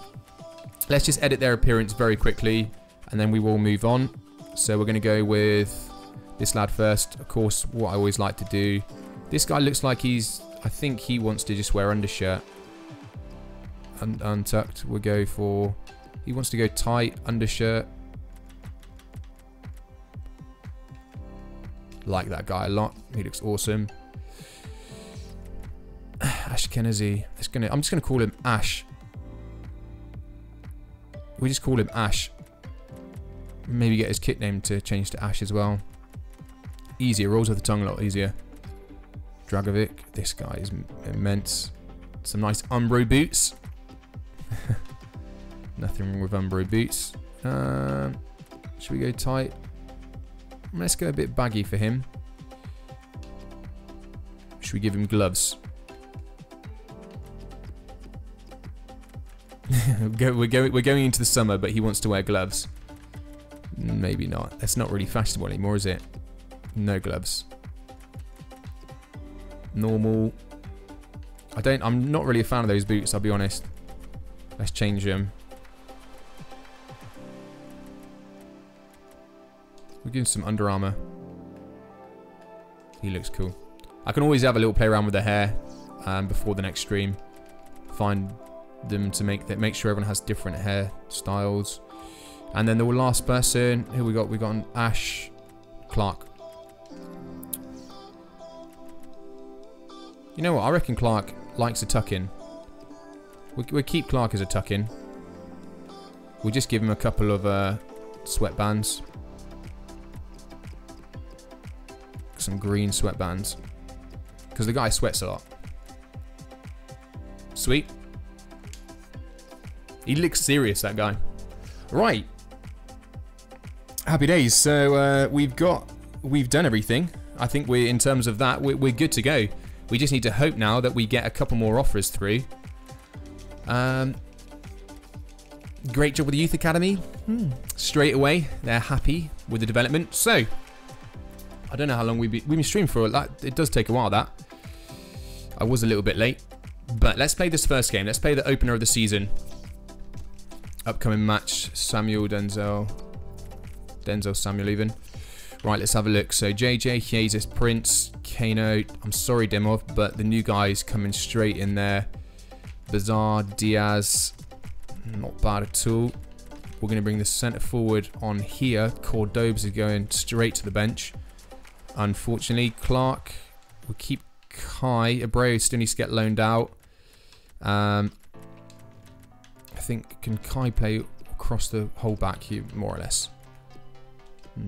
Let's just edit their appearance very quickly, and then we will move on. So we're going to go with this lad first. Of course, what I always like to do. This guy looks like I think he wants to just wear undershirt. Untucked. We'll go for... He wants to go tight, undershirt. Like that guy a lot. He looks awesome. Ashkenazi. I'm just gonna call him Ash. We just call him Ash. Maybe get his kit name to change to Ash as well. Easier. Rolls with the tongue a lot easier. Dragovic. This guy is immense. Some nice Umbro boots. Nothing wrong with Umbro boots. Should we go tight? Let's go a bit baggy for him. Should we give him gloves? We're going into the summer, but he wants to wear gloves. Maybe not. That's not really fashionable anymore, is it? No gloves. Normal. I'm not really a fan of those boots, I'll be honest. Let's change them. We'll give him some Under Armour. He looks cool. I can always have a little play around with the hair before the next stream. Find them to make sure everyone has different hair styles. And then the last person, who we got? We got an Ash Clark. You know what? I reckon Clark likes a tuck-in. We'll keep Clark as a tuck-in. We'll just give him a couple of sweatbands. Some green sweatbands. Because the guy sweats a lot. Sweet. He looks serious, that guy. Right. Happy days. So we've done everything. I think in terms of that, we're good to go. We just need to hope now that we get a couple more offers through. Great job with the Youth Academy. Straight away, they're happy with the development. So, I don't know how long we've been streaming for. It does take a while, that. I was a little bit late. But let's play this first game. Let's play the opener of the season. Upcoming match. Samuel, Denzel, Samuel even. Right, let's have a look. So, JJ, Jesus, Prince, Kano. I'm sorry, Demov, but the new guys coming straight in there. Bazaar, Diaz. Not bad at all. We're going to bring the centre forward on here. Cordobes is going straight to the bench. Unfortunately, Clark. We'll keep Kai. Abreu still needs to get loaned out. I think, can Kai play across the whole back here, more or less?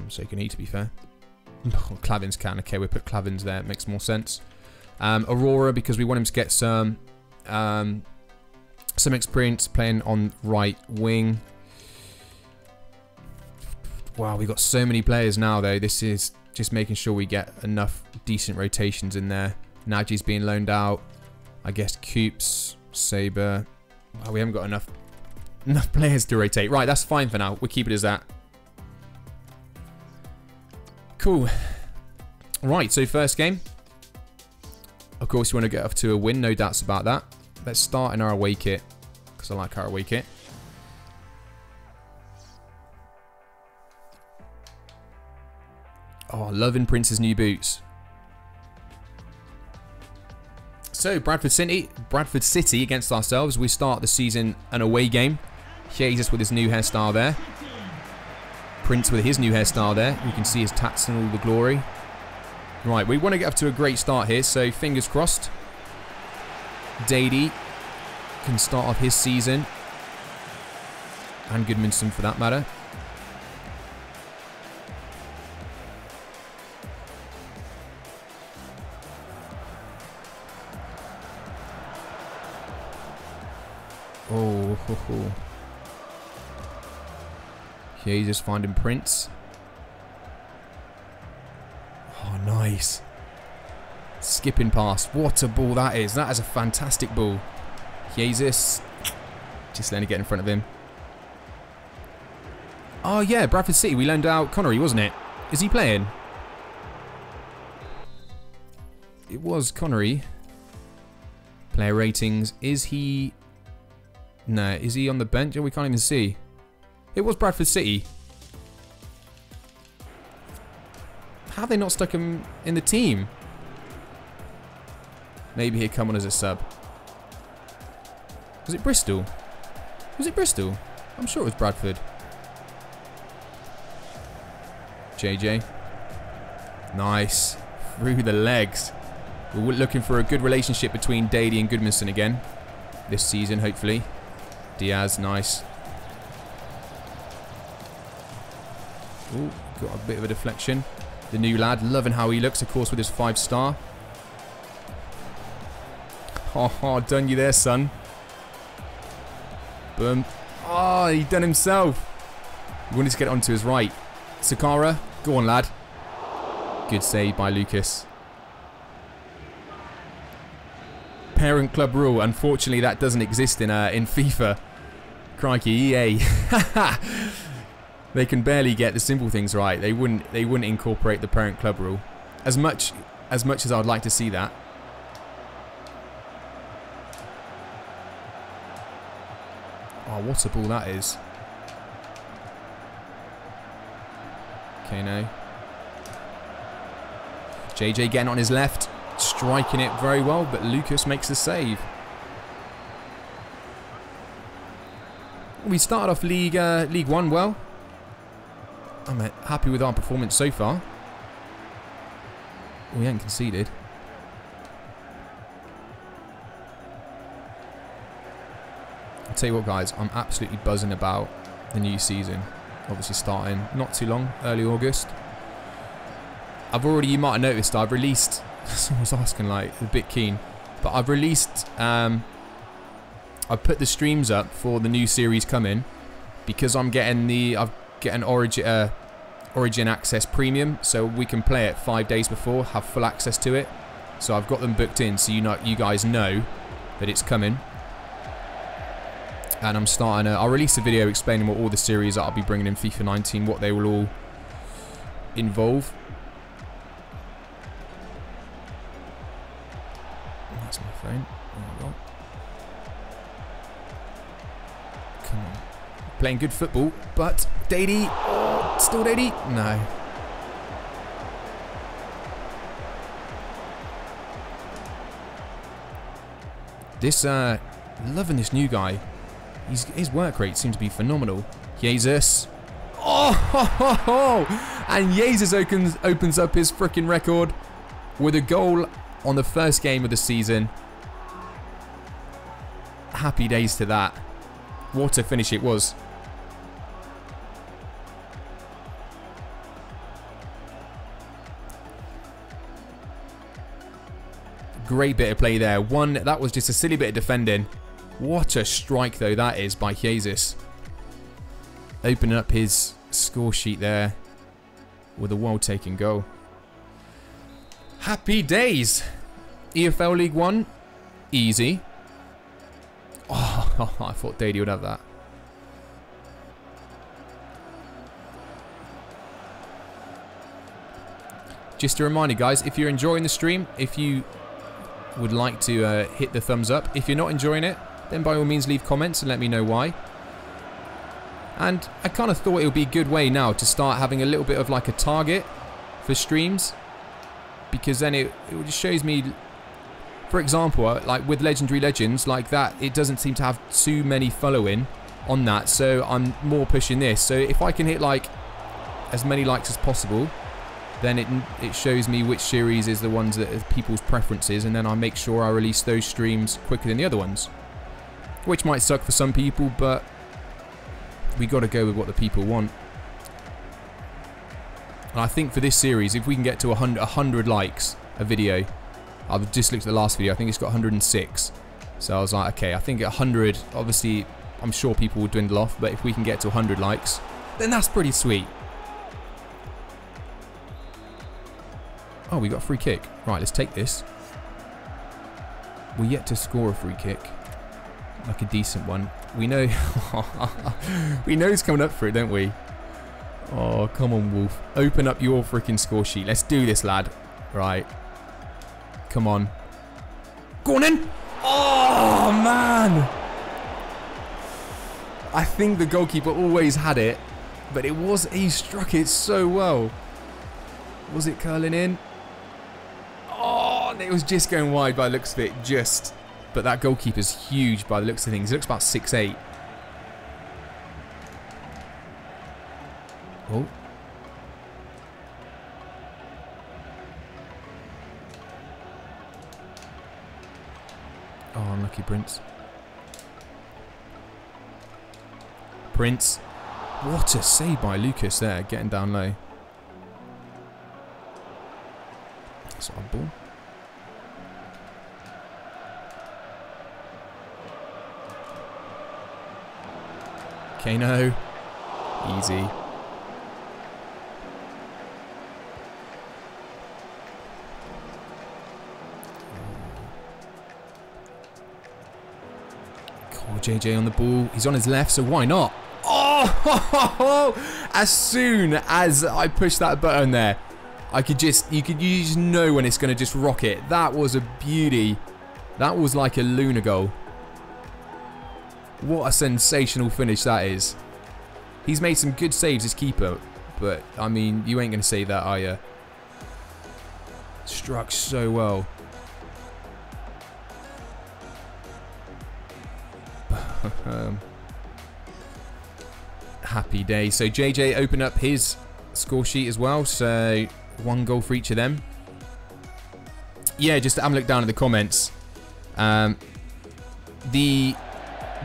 So he can eat, to be fair. Oh, Clavins can. Okay, we'll put Clavins there. It makes more sense. Aurora, because we want him to get some experience playing on right wing. Wow, we've got so many players now, though. This is just making sure we get enough decent rotations in there. Naji's being loaned out. I guess Coops, Saber. Wow, we haven't got enough players to rotate. Right, that's fine for now. We'll keep it as that. Cool. Right, so first game. Of course, you want to get off to a win. No doubts about that. Let's start in our away kit, because I like our away kit. Oh, loving Prince's new boots. So, Bradford City against ourselves. We start the season an away game. Jesus with his new hairstyle there. Prince with his new hairstyle there. You can see his tats and all the glory. Right, we want to get up to a great start here, so fingers crossed. Dady can start off his season. And Goodmanson for that matter. Oh, ho, ho. Okay, he's just finding Prince. Oh, nice. Skipping past. What a ball that is. That is a fantastic ball. Jesus. Just letting it get in front of him. Oh, yeah, Bradford City. We loaned out Connery, wasn't it? Is he playing? It was Connery. Player ratings. Is he... No, is he on the bench? Oh, we can't even see. It was Bradford City. How have they not stuck him in the team? Maybe he'd come on as a sub. Was it Bristol? Was it Bristol? I'm sure it was Bradford. JJ. Nice. Through the legs. We're looking for a good relationship between Dady and Goodmanson again. This season, hopefully. Diaz, nice. Ooh, got a bit of a deflection. The new lad, loving how he looks, of course, with his 5-star. Oh, done you there, son. Boom. Oh, he done himself. He wanted to get onto his right. Sakara, go on, lad. Good save by Lucas. Parent club rule. Unfortunately, that doesn't exist in FIFA. Crikey, EA. They can barely get the simple things right. They wouldn't incorporate the parent club rule. As much as I would like to see that. Oh, what a ball that is. Okay, no. JJ getting on his left. Striking it very well, but Lucas makes the save. We started off League 1 well. I'm happy with our performance so far. We ain't conceded. I'll tell you what, guys, I'm absolutely buzzing about the new season. Obviously starting not too long, early August. I've already, you might have noticed, I've released, someone's asking, like, a bit keen, but I've released, I've put the streams up for the new series coming because I'm getting Origin Access Premium, so we can play it 5 days before, have full access to it. So I've got them booked in, so you guys know that it's coming. And I'm starting. I'll release a video explaining what all the series that I'll be bringing in FIFA 19, what they will all involve. That's my phone. There we go. Come on. Playing good football, but Dady. Oh, still Dady? No. This, loving this new guy. His work rate seems to be phenomenal. Jesus. Oh, ho, ho, ho. And Jesus opens up his freaking record with a goal on the first game of the season. Happy days to that. What a finish it was. Great bit of play there. That was just a silly bit of defending. What a strike, though, that is by Jesus. Opening up his score sheet there with a well-taken goal. Happy days. EFL League 1. Easy. Oh, I thought Dady would have that. Just a reminder, guys, if you're enjoying the stream, if you would like to hit the thumbs up. If you're not enjoying it, then by all means leave comments and let me know why. And I kind of thought it would be a good way now to start having a little bit of like a target for streams, because then it just shows me, for example, like with Legendary Legends like that, it doesn't seem to have too many following, on that, so I'm more pushing this. So if I can hit like as many likes as possible, then it shows me which series is the ones that are people's preferences, and then I make sure I release those streams quicker than the other ones, which might suck for some people, but we got to go with what the people want. And I think for this series, if we can get to 100 likes a video, I've just looked at the last video, I think it's got 106. So I was like, okay, I think at 100, obviously, I'm sure people will dwindle off, but if we can get to 100 likes, then that's pretty sweet. Oh, we got a free kick. Right, let's take this. We're yet to score a free kick. Like a decent one. We know... we know he's coming up for it, don't we? Oh, come on, Wolf. Open up your freaking score sheet. Let's do this, lad. Right. Come on. Go on in! Oh, man! I think the goalkeeper always had it, but he struck it so well. Was it curling in? Oh, it was just going wide by the looks of it, just. But that goalkeeper's huge by the looks of things. He looks about 6'8". Oh. Oh, unlucky Prince. Prince. What a save by Lucas there, getting down low. That's our ball. Kano. Easy. Oh, JJ on the ball. He's on his left, so why not? Oh! As soon as I push that button there, you just know when it's going to just rocket. That was a beauty. That was like a lunar goal. What a sensational finish that is. He's made some good saves, his keeper, but I mean, you ain't going to say that, are you? Struck so well. Happy day. So JJ opened up his score sheet as well, so 1 goal for each of them. Yeah, just have a look down at the comments. The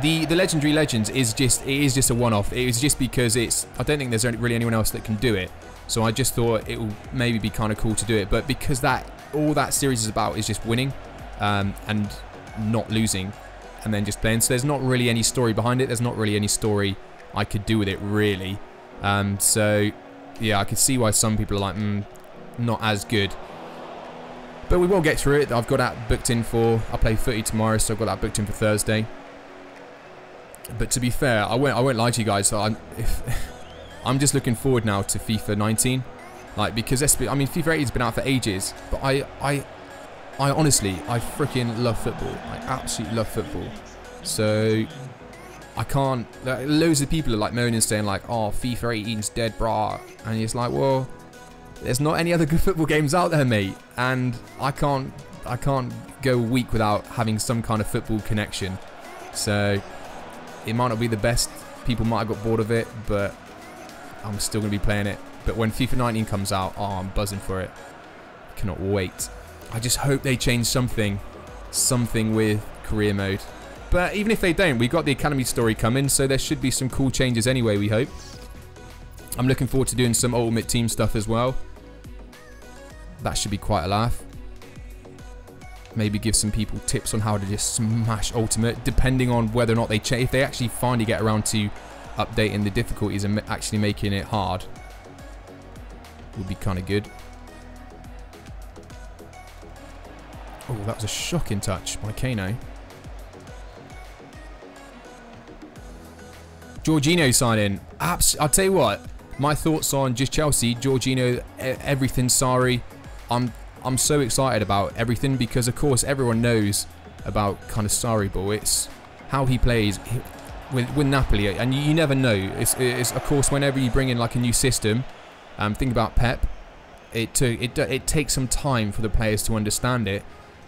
Legendary Legends is just a one-off. It was just because I don't think there's really anyone else that can do it. So I just thought it will maybe be kind of cool to do it. But because all that series is about is just winning and not losing and then just playing. So there's not really any story behind it. There's not really any story I could do with it, really. So yeah, I could see why some people are like, not as good. But we will get through it. I've got that booked in for... I play footy tomorrow, so I've got that booked in for Thursday. But to be fair, I won't lie to you guys. So I'm just looking forward now to FIFA 19, like, because I mean FIFA 18's been out for ages, but I honestly freaking love football. I absolutely love football. So I can't. Loads of people are like moaning, saying like, "Oh, FIFA 18's dead, brah," and it's like, well, there's not any other good football games out there, mate, and I can't go a week without having some kind of football connection. So it might not be the best. People might have got bored of it, but I'm still going to be playing it. But when FIFA 19 comes out, oh, I'm buzzing for it. Cannot wait. I just hope they change something with career mode. But even if they don't, we've got the Academy story coming, so there should be some cool changes anyway, we hope. I'm looking forward to doing some Ultimate Team stuff as well. That should be quite a laugh. Maybe give some people tips on how to just smash Ultimate, depending on whether or not they change. If they actually finally get around to updating the difficulties and actually making it hard, would be kind of good. Oh, that was a shocking touch by Kano. Jorginho signing. I'll tell you what, my thoughts on just Chelsea, Jorginho, everything Sarri. I'm so excited about everything because, of course, everyone knows about kind of Sarri ball. It's how he plays with Napoli, and you never know. It's of course, whenever you bring in like a new system, think about Pep. It takes some time for the players to understand it.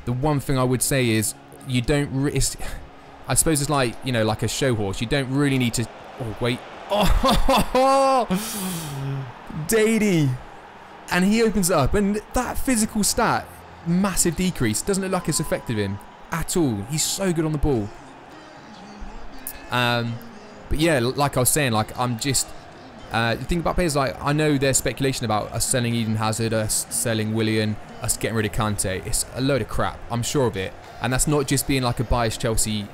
The one thing I would say is I I suppose it's like, you know, like a show horse. You don't really need to... Oh, wait. Oh, Dady. And he opens it up. And that physical stat, massive decrease. Doesn't look like it's affected him at all. He's so good on the ball. But yeah, like I was saying, like I'm just... the thing about players, like, I know there's speculation about us selling Eden Hazard, us selling Willian, us getting rid of Kante. It's a load of crap. I'm sure of it. And that's not just being like a biased Chelsea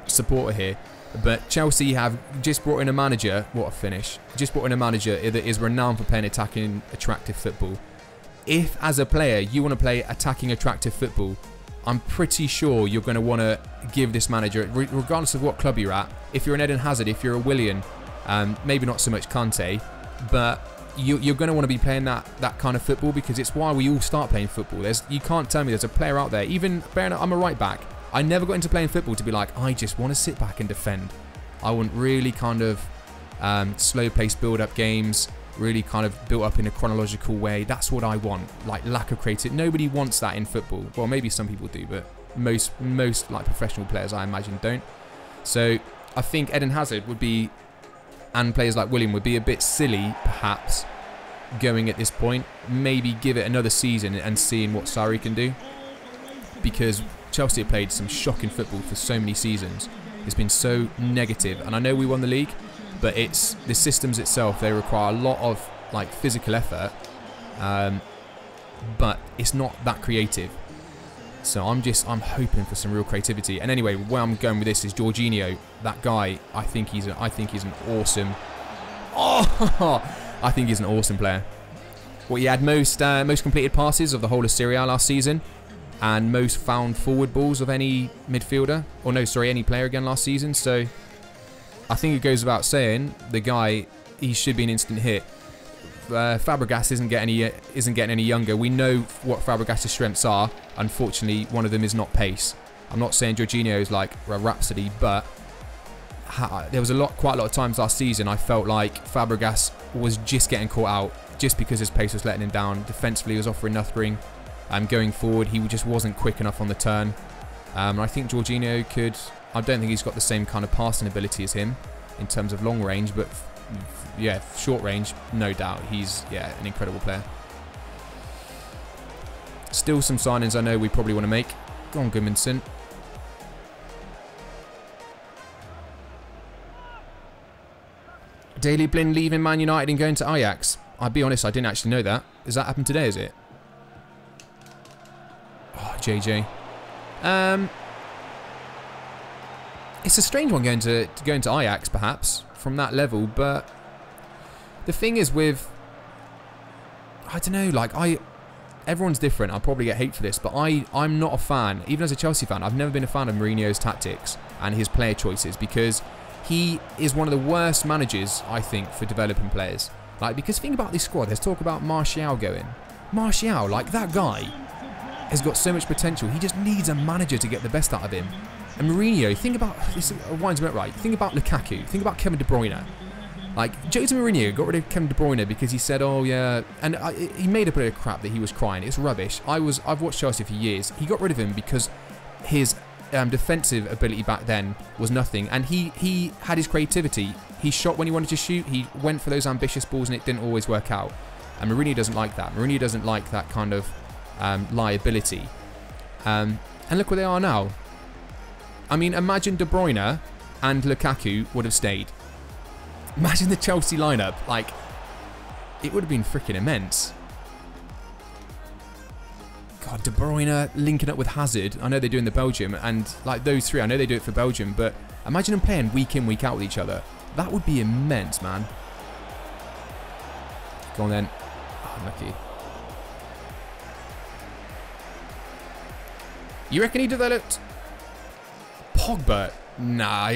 supporter here. But Chelsea have just brought in a manager. What a finish. Just brought in a manager that is renowned for playing attacking, attractive football. If, as a player, you want to play attacking, attractive football, I'm pretty sure you're going to want to give this manager, regardless of what club you're at, if you're an Eden Hazard, if you're a Willian, maybe not so much Kante, but you're going to want to be playing that kind of football, because it's why we all start playing football. You can't tell me there's a player out there, even, I'm a right back. I never got into playing football to be like, I just want to sit back and defend. I want really kind of slow-paced build-up games, really kind of built up in a chronological way. That's what I want. Like, lack of creativity. Nobody wants that in football. Well, maybe some people do, but most like professional players, I imagine, don't. So I think Eden Hazard would be, and players like William would be a bit silly, perhaps, going at this point. Maybe give it another season and seeing what Sarri can do, because Chelsea have played some shocking football for so many seasons. It's been so negative, and I know we won the league, but it's the systems itself. They require a lot of like physical effort, but it's not that creative. So I'm hoping for some real creativity. And anyway, where I'm going with this is Jorginho. That guy, I think he's an awesome. Oh, I think he's an awesome player. Well, he had most completed passes of the whole of Serie A last season, and most found forward balls of any midfielder, or no, sorry, any player again last season. So I think it goes without saying, the guy, he should be an instant hit. Fabregas isn't getting any younger. We know what Fabregas' strengths are. Unfortunately, one of them is not pace. I'm not saying Jorginho is like a rhapsody, but there was quite a lot of times last season I felt like Fabregas was just getting caught out just because his pace was letting him down. Defensively, he was offering nothing. Going forward, he just wasn't quick enough on the turn. I think Jorginho could... I don't think he's got the same kind of passing ability as him in terms of long range, but yeah, short range, no doubt. He's, yeah, an incredible player. Still some signings I know we probably want to make. Go on, Gudmundsson. Daley Blind leaving Man United and going to Ajax. I'll be honest, I didn't actually know that. Has that happened today, is it? Oh, JJ. It's a strange one going to Ajax, perhaps, from that level, but the thing is with... I don't know, like, everyone's different. I'll probably get hate for this, but I'm not a fan, even as a Chelsea fan, I've never been a fan of Mourinho's tactics and his player choices, because he is one of the worst managers, I think, for developing players. Like, because think about this squad. There's talk about Martial going. Martial, like, that guy has got so much potential. He just needs a manager to get the best out of him. And Mourinho, think about, this winds me up right, think about Lukaku, think about Kevin De Bruyne. Like, Jose Mourinho got rid of Kevin De Bruyne because he said, oh yeah, and he made a bit of crap that he was crying. It's rubbish. I've watched Chelsea for years. He got rid of him because his defensive ability back then was nothing, and he had his creativity. He shot when he wanted to shoot. He went for those ambitious balls, and it didn't always work out. And Mourinho doesn't like that. Mourinho doesn't like that kind of liability. And look where they are now. I mean, imagine De Bruyne and Lukaku would have stayed. Imagine the Chelsea lineup. Like, it would have been freaking immense. God, De Bruyne linking up with Hazard. I know they're doing the Belgium, and like those three, I know they do it for Belgium, but imagine them playing week in, week out with each other. That would be immense, man. Go on then. Oh, unlucky. You reckon he developed? Pogba? Nah,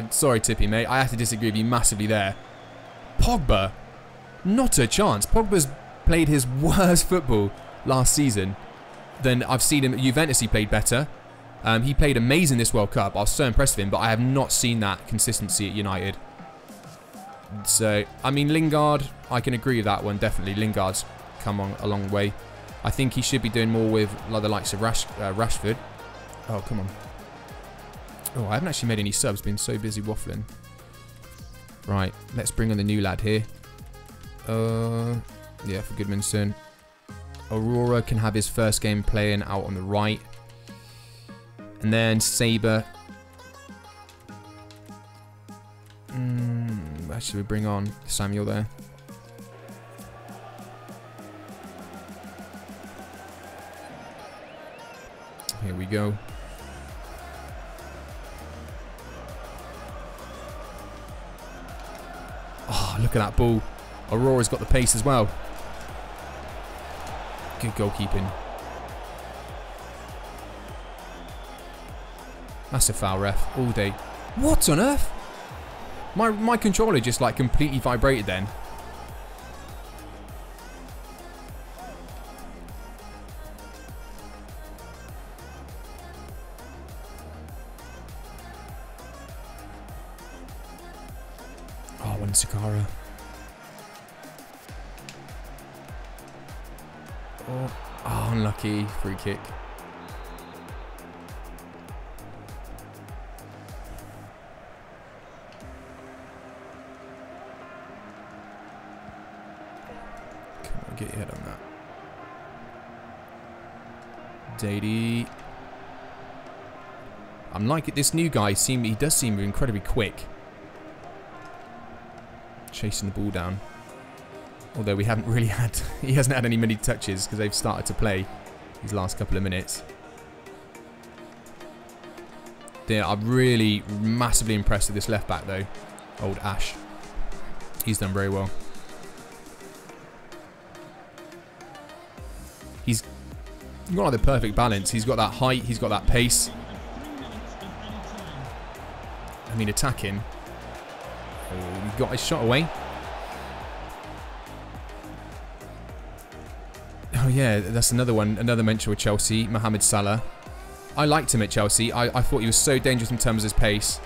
sorry, Tippy, mate. I have to disagree with you massively there. Pogba? Not a chance. Pogba's played his worst football last season than I've seen him at Juventus. He played better. He played amazing this World Cup. I was so impressed with him, but I have not seen that consistency at United. So, I mean, Lingard, I can agree with that one, definitely. Lingard's come on a long way. I think he should be doing more with the likes of Rashford. Oh, come on. Oh, I haven't actually made any subs. Been so busy waffling. Right, let's bring on the new lad here. Yeah, for Goodmanson. Aurora can have his first game playing out on the right. And then Saber. Actually, we bring on Samuel there. Here we go. Oh, look at that ball. Aurora's got the pace as well. Good goalkeeping. Massive foul, ref. All day. What on earth? My controller just like completely vibrated then. Oh, one Sakara. Oh, unlucky. Free kick. Come on, get your head on that. Dady. I'm liking this new guy. He does seem incredibly quick. Chasing the ball down. Although we haven't really had... he hasn't had any many touches because they've started to play these last couple of minutes. I'm really massively impressed with this left back though. Old Ash. He's done very well. He's got like the perfect balance. He's got that height. He's got that pace. I mean, attacking. Oh, he got his shot away. Oh yeah, that's another one. Another mention with Chelsea. Mohamed Salah. I liked him at Chelsea. I thought he was so dangerous in terms of his pace.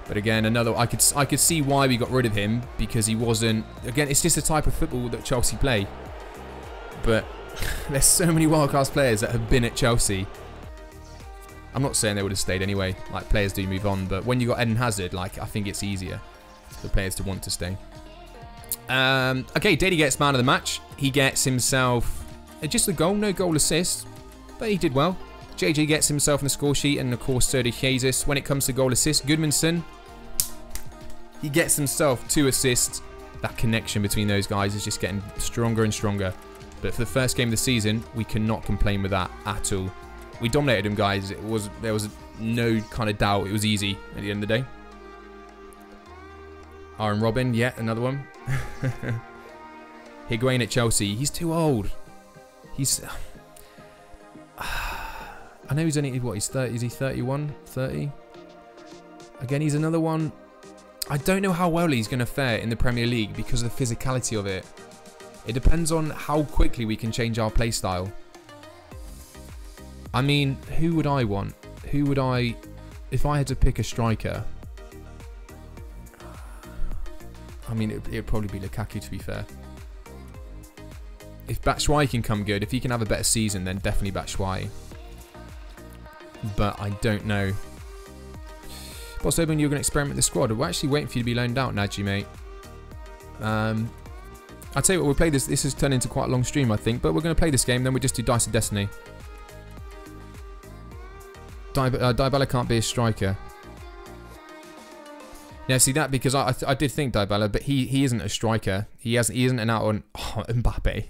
But again, another. I could see why we got rid of him because he wasn't. Again, it's just the type of football that Chelsea play. But there's so many world-class players that have been at Chelsea. I'm not saying they would have stayed anyway. Like players do move on, but when you got Eden Hazard, like I think it's easier for players to want to stay. Okay, Dady gets man of the match. He gets himself just a goal, no goal assist, but he did well. JJ gets himself in the score sheet, and of course so did Jesus. When it comes to goal assist, Goodmanson, he gets himself 2 assists. That connection between those guys is just getting stronger and stronger. But for the first game of the season, we cannot complain with that at all. We dominated them, guys. There was no kind of doubt. It was easy at the end of the day. Aaron Robin, yet another one. Higuain at Chelsea. He's too old. He's... I know he's only, what, he's 30, is he 31? 30? Again, he's another one. I don't know how well he's going to fare in the Premier League because of the physicality of it. It depends on how quickly we can change our play style. I mean, who would I want? Who would I... If I had to pick a striker... I mean, it'd probably be Lukaku, to be fair. If Batshuayi can come good, if he can have a better season, then definitely Batshuayi. But I don't know. Boss Oban, you're going to experiment with the squad. We're actually waiting for you to be loaned out, Najee, mate. I'll tell you what, we'll play this. This has turned into quite a long stream, I think. But we're going to play this game, then we'll just do Dice of Destiny. Dybala can't be a striker. Now, see that because I did think Dybala, but he isn't a striker. He isn't an out on Mbappe.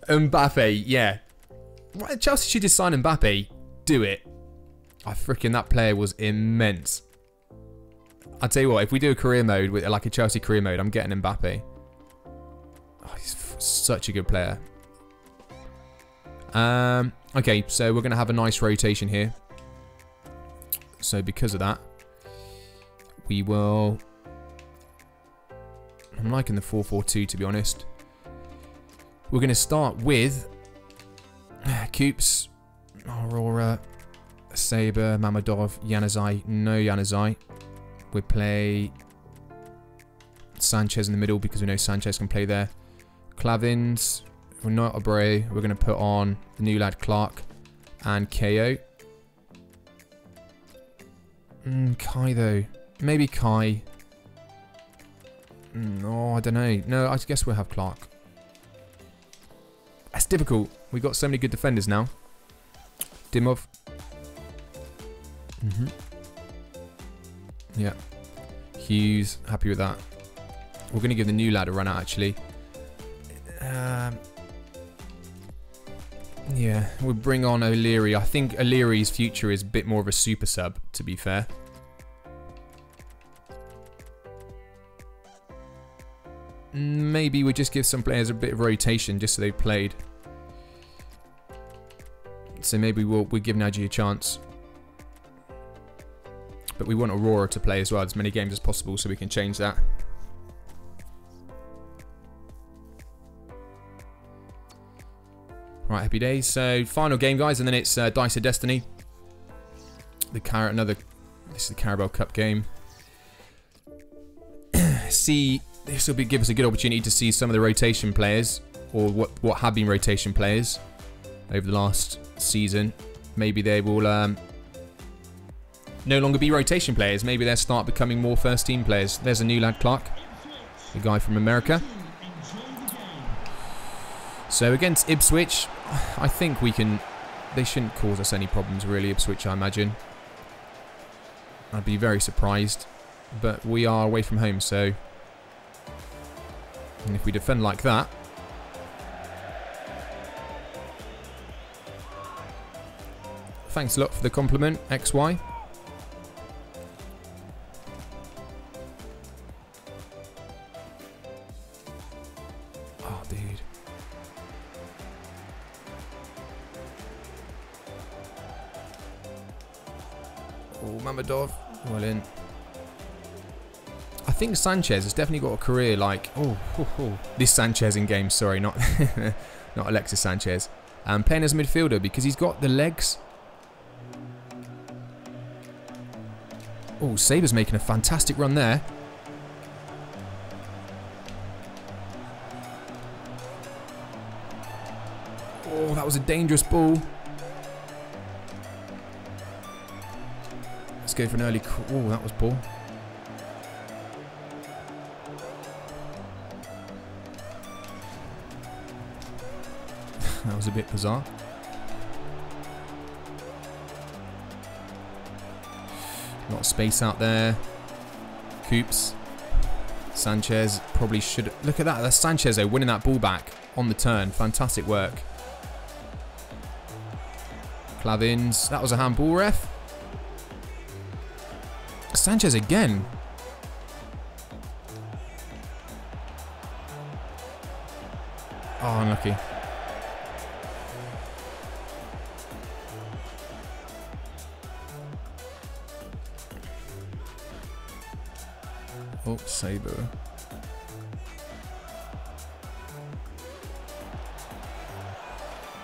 Mbappe, yeah. Chelsea should just sign Mbappe. Do it. That player was immense. I'll tell you what, if we do a career mode with like a Chelsea career mode, I'm getting Mbappe. Oh, he's such a good player. Okay, so we're gonna have a nice rotation here. So because of that, we will... I'm liking the 4-4-2, to be honest. We're going to start with Coops, Aurora, Saber, Mamadov, Januzaj. No Januzaj. We play Sanchez in the middle because we know Sanchez can play there. Clavins, we're not Abreu. We're going to put on the new lad Clark and KO. Kai, though. Maybe Kai. No, I don't know. No, I guess we'll have Clark. That's difficult. We've got so many good defenders now. Dimov. Yeah. Hughes. Happy with that. We're going to give the new lad a run out, actually. Yeah, we'll bring on O'Leary. I think O'Leary's future is a bit more of a super sub, to be fair. Maybe we just give some players a bit of rotation just so they've played. So maybe we'll give Nagy a chance. But we want Aurora to play as well, as many games as possible, so we can change that. Right, happy days. So final game, guys, and then it's Dice of Destiny. This is the Carabao Cup game. This will give us a good opportunity to see some of the rotation players, or what have been rotation players over the last season. Maybe they will no longer be rotation players. Maybe they'll start becoming more first team players. There's a new lad, Clark, the guy from America. So against Ipswich, I think we can. They shouldn't cause us any problems, really. Ipswich, I imagine. I'd be very surprised, but we are away from home, so. And if we defend like that. Thanks a lot for the compliment, XY. Oh, dude. Oh, Mamadov. Well in. I think Sanchez has definitely got a career like... This Sanchez in game, sorry, not not Alexis Sanchez. Playing as a midfielder because he's got the legs. Oh, Saber's making a fantastic run there. Oh, that was a dangerous ball. Let's go for an early... Oh, that was poor. That was a bit bizarre. A lot of space out there. Coops. Sanchez probably should... Look at that. That's Sanchez, though, winning that ball back on the turn. Fantastic work. Clavins. That was a handball, ref. Sanchez again. Oh, unlucky. Oh, Saber.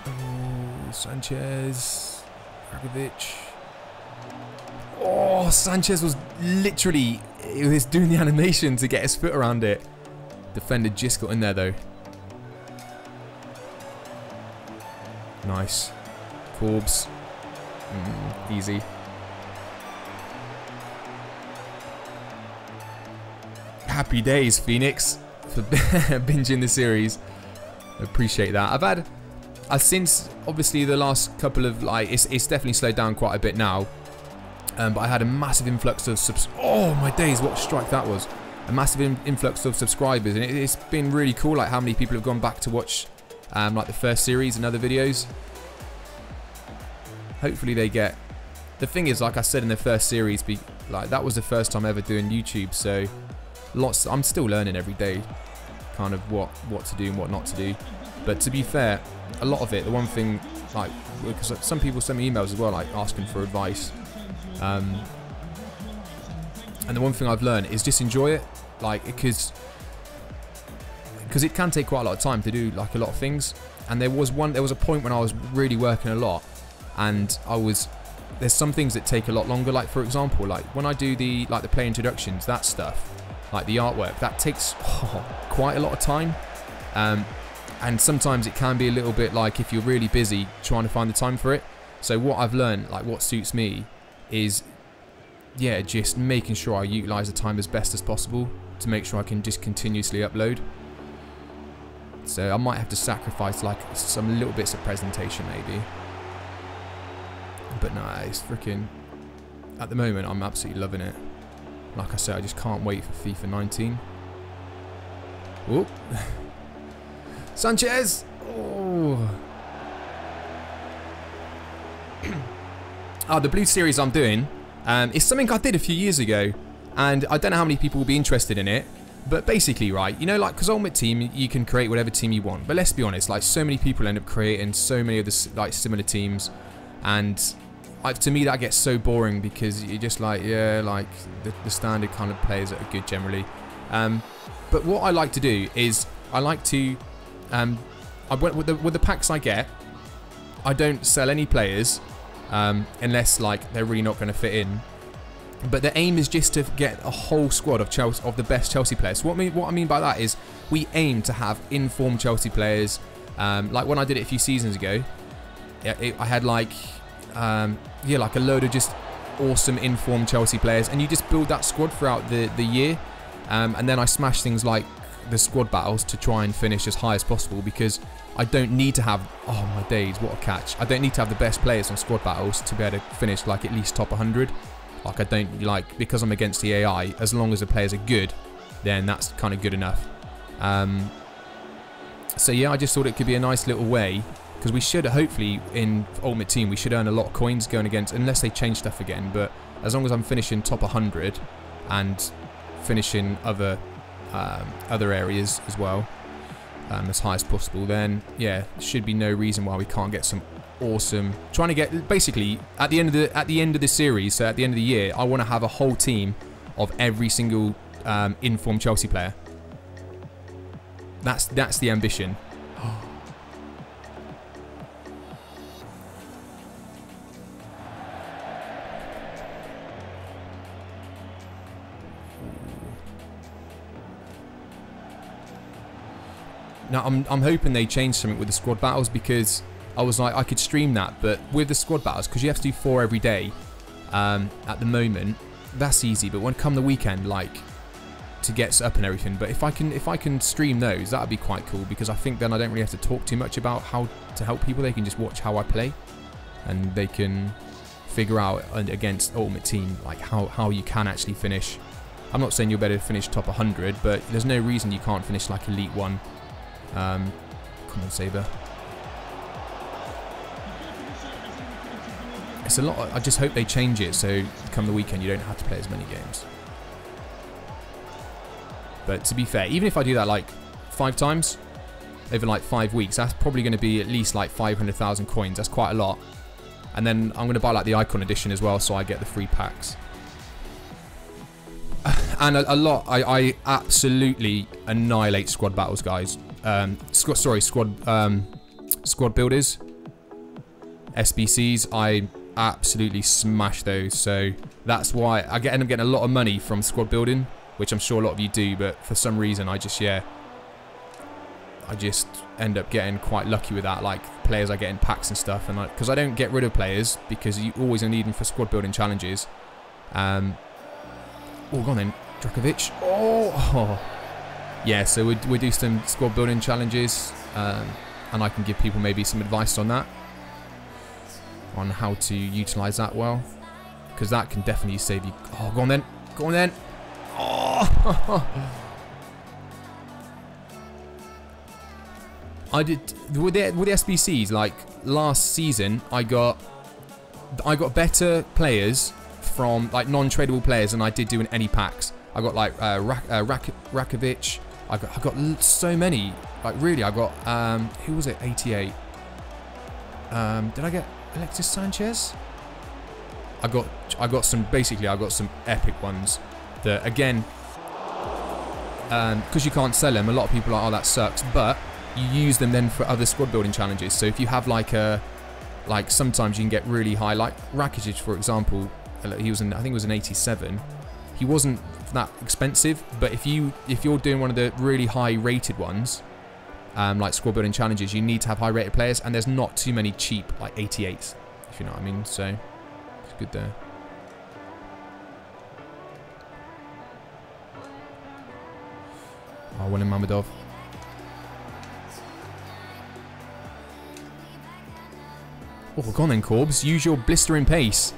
Oh, Sanchez. Ragovic. Oh, Sanchez was literally... He was doing the animation to get his foot around it. Defender just got in there, though. Nice. Corbs. Easy. Happy days, Phoenix, for binging the series. Appreciate that. I've since obviously the last couple of it's definitely slowed down quite a bit now. But I had a massive influx of oh my days, what a strike that was! A massive influx of subscribers, and it's been really cool. Like how many people have gone back to watch like the first series and other videos. Hopefully they get. The thing is, like I said in the first series, like that was the first time ever doing YouTube, so. I'm still learning every day, kind of what to do and what not to do. But to be fair, a lot of it, the one thing, like, because some people send me emails as well, like asking for advice. And the one thing I've learned is just enjoy it, like, because it can take quite a lot of time to do like a lot of things. And there was a point when I was really working a lot, and there's some things that take a lot longer. Like for example, like when I do the play introductions, that stuff. Like the artwork, that takes quite a lot of time. And sometimes it can be a little bit like if you're really busy trying to find the time for it. So what I've learned, like what suits me, is yeah, just making sure I utilise the time as best as possible to make sure I can just continuously upload. So I might have to sacrifice like some little bits of presentation maybe. But no, it's freaking... At the moment, I'm absolutely loving it. Like I said, I just can't wait for FIFA 19. Whoop. Sanchez! Oh. Oh, the blue series I'm doing is something I did a few years ago. And I don't know how many people will be interested in it. But basically, right, you know, like, because Ultimate Team, you can create whatever team you want. But let's be honest, like, so many people end up creating so many of the, like, similar teams. And... to me, that gets so boring because you're just like, yeah, like the standard kind of players that are good generally. But what I like to do is I like to, with the packs I get, I don't sell any players unless like they're really not going to fit in. But the aim is just to get a whole squad of Chelsea, of the best Chelsea players. So what I mean by that is we aim to have informed Chelsea players. Like when I did it a few seasons ago, I had like. Yeah, like a load of just awesome informed Chelsea players, and you just build that squad throughout the year, and then I smash things like the squad battles to try and finish as high as possible, because I don't need to have, oh my days, what a catch, I don't need to have the best players on squad battles to be able to finish like at least top 100. Like I don't, like, because I'm against the AI, as long as the players are good, then that's kind of good enough. So yeah, I just thought it could be a nice little way. Because we should, hopefully, in Ultimate Team, we should earn a lot of coins going against, unless they change stuff again. But as long as I'm finishing top 100 and finishing other areas as well, as high as possible, then yeah, should be no reason why we can't get some awesome. Trying to get basically at the end of the series, so at the end of the year, I want to have a whole team of every single informed Chelsea player. That's the ambition. Now, I'm hoping they change something with the squad battles, because I was like, I could stream that, but with the squad battles, because you have to do 4 every day at the moment, that's easy. But when come the weekend, like, to get up and everything, but if I can stream those, that would be quite cool, because I think then I don't really have to talk too much about how to help people. They can just watch how I play, and they can figure out against Ultimate Team, like, how you can actually finish. I'm not saying you're better to finish top 100, but there's no reason you can't finish like Elite 1. Come on, Saber. It's a lot. I just hope they change it so come the weekend you don't have to play as many games. But to be fair, even if I do that like 5 times over like 5 weeks, that's probably going to be at least like 500,000 coins. That's quite a lot. And then I'm going to buy like the Icon Edition as well, so I get the free packs. And a lot. I absolutely annihilate squad battles, guys. Squad builders, SBCs, I absolutely smash those, so that's why I end up getting a lot of money from squad building, which I'm sure a lot of you do, but for some reason I just end up getting quite lucky with that, like players I get in packs and stuff, and because I don't get rid of players, because you always need them for squad building challenges. Oh, go on then, Drakovic. Oh. Yeah, so we do some squad building challenges, and I can give people maybe some advice on that, on how to utilise that well, because that can definitely save you. Oh, go on then, go on then. Oh, I did with the SBCs. Like last season, I got better players from like non-tradable players than I did doing any packs. I got like Rakovic. I got so many. Like really, I got who was it? 88. Did I get Alexis Sanchez? I got some. Basically, I got some epic ones. That again, because you can't sell them, a lot of people are like, oh, that sucks. But you use them then for other squad building challenges. So if you have like sometimes you can get really high. Like Rakitic, for example, he was I think it was an 87. He wasn't that expensive, but if you're doing one of the really high rated ones, like squad building challenges, you need to have high rated players, and there's not too many cheap like 88s, if you know what I mean. So it's good there. Oh, William Mamadov. Oh, go on then, Corbs. Use your blistering pace.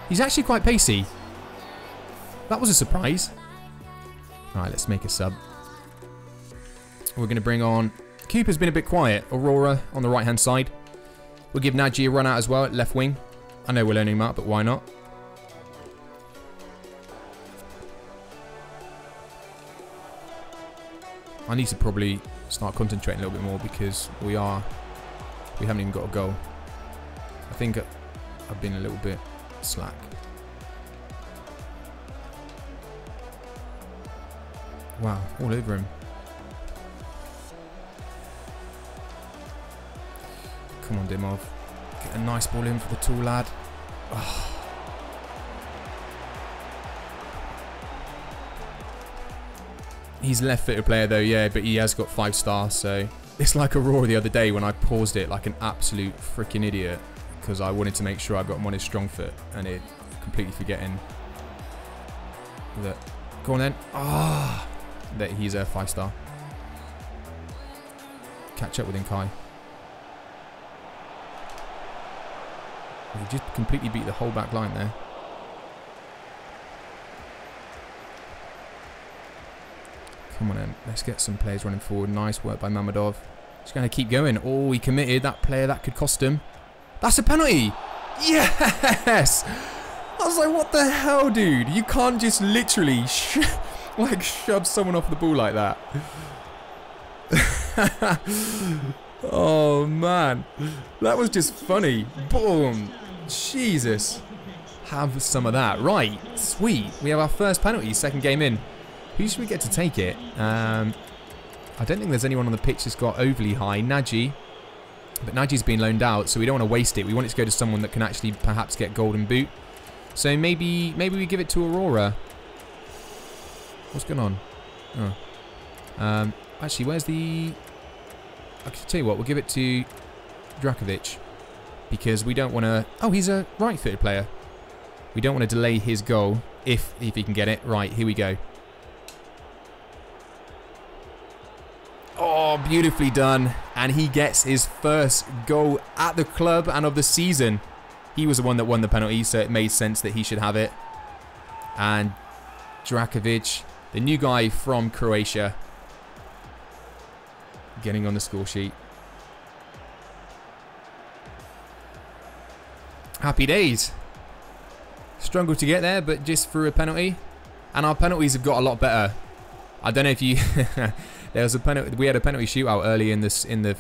He's actually quite pacey. That was a surprise. Alright, let's make a sub. We're going to bring on... Cooper's been a bit quiet. Aurora on the right-hand side. We'll give Nagy a run out as well at left wing. I know we're learning him out, but why not? I need to probably start concentrating a little bit more because we haven't even got a goal. I think I've been a little bit slack. Wow, all over him. Come on, Dimov. Get a nice ball in for the tall lad. Oh. He's a left-footed player though, yeah, but he has got 5 stars, so... It's like Aurora the other day when I paused it like an absolute freaking idiot because I wanted to make sure I got him on his strong foot and it completely forgetting that... Go on then. Ah! That he's a 5-star. Catch up with him, Kai. He just completely beat the whole back line there. Come on then, let's get some players running forward. Nice work by Mamadov. Just going to keep going. Oh, he committed. That player, that could cost him. That's a penalty! Yes! I was like, what the hell, dude? You can't just literally shove someone off the ball like that. Oh, man. That was just funny. Boom. Jesus. Have some of that. Right. Sweet. We have our first penalty, second game in. Who should we get to take it? I don't think there's anyone on the pitch that's got overly high. Nagy. But Nagy's been loaned out, so we don't want to waste it. We want it to go to someone that can actually perhaps get golden boot. So maybe we give it to Aurora. What's going on? Oh. Actually, where's the... I can tell you what, we'll give it to Drakovic. Because we don't want to... Oh, he's a right-footed player. We don't want to delay his goal if he can get it. Right, here we go. Oh, beautifully done. And he gets his first goal at the club and of the season. He was the one that won the penalty, so it made sense that he should have it. And Drakovic, the new guy from Croatia, getting on the score sheet. Happy days. Struggled to get there, but just through a penalty. And our penalties have got a lot better. I don't know if you... There was a penalty. We had a penalty shootout early in the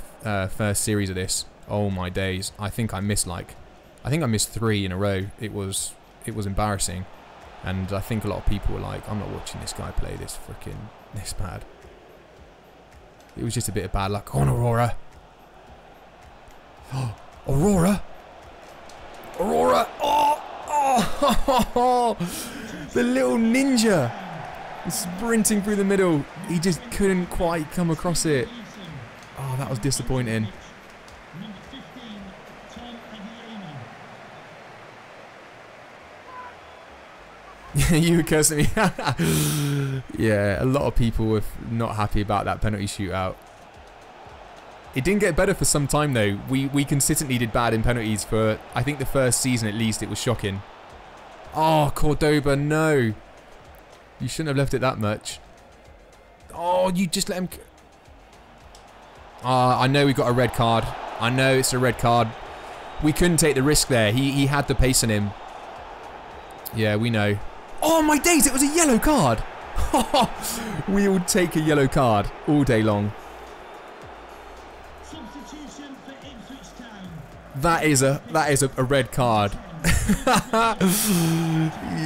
first series of this. Oh my days! I think I missed 3 in a row. It was embarrassing, and I think a lot of people were like, "I'm not watching this guy play this bad." It was just a bit of bad luck. Go on, Aurora. Oh, Aurora! Aurora! Oh! The little ninja! Sprinting through the middle. He just couldn't quite come across it. Oh, that was disappointing. You were cursing me. Yeah, a lot of people were not happy about that penalty shootout. It didn't get better for some time though. We consistently did bad in penalties for, I think, the first season at least. It was shocking. Oh, Cordoba, no. You shouldn't have left it that much. Oh, you just let him... I know we got a red card. I know it's a red card. We couldn't take the risk there. He had the pace on him. Yeah, we know. Oh, my days, it was a yellow card. We would take a yellow card all day long. That is a red card.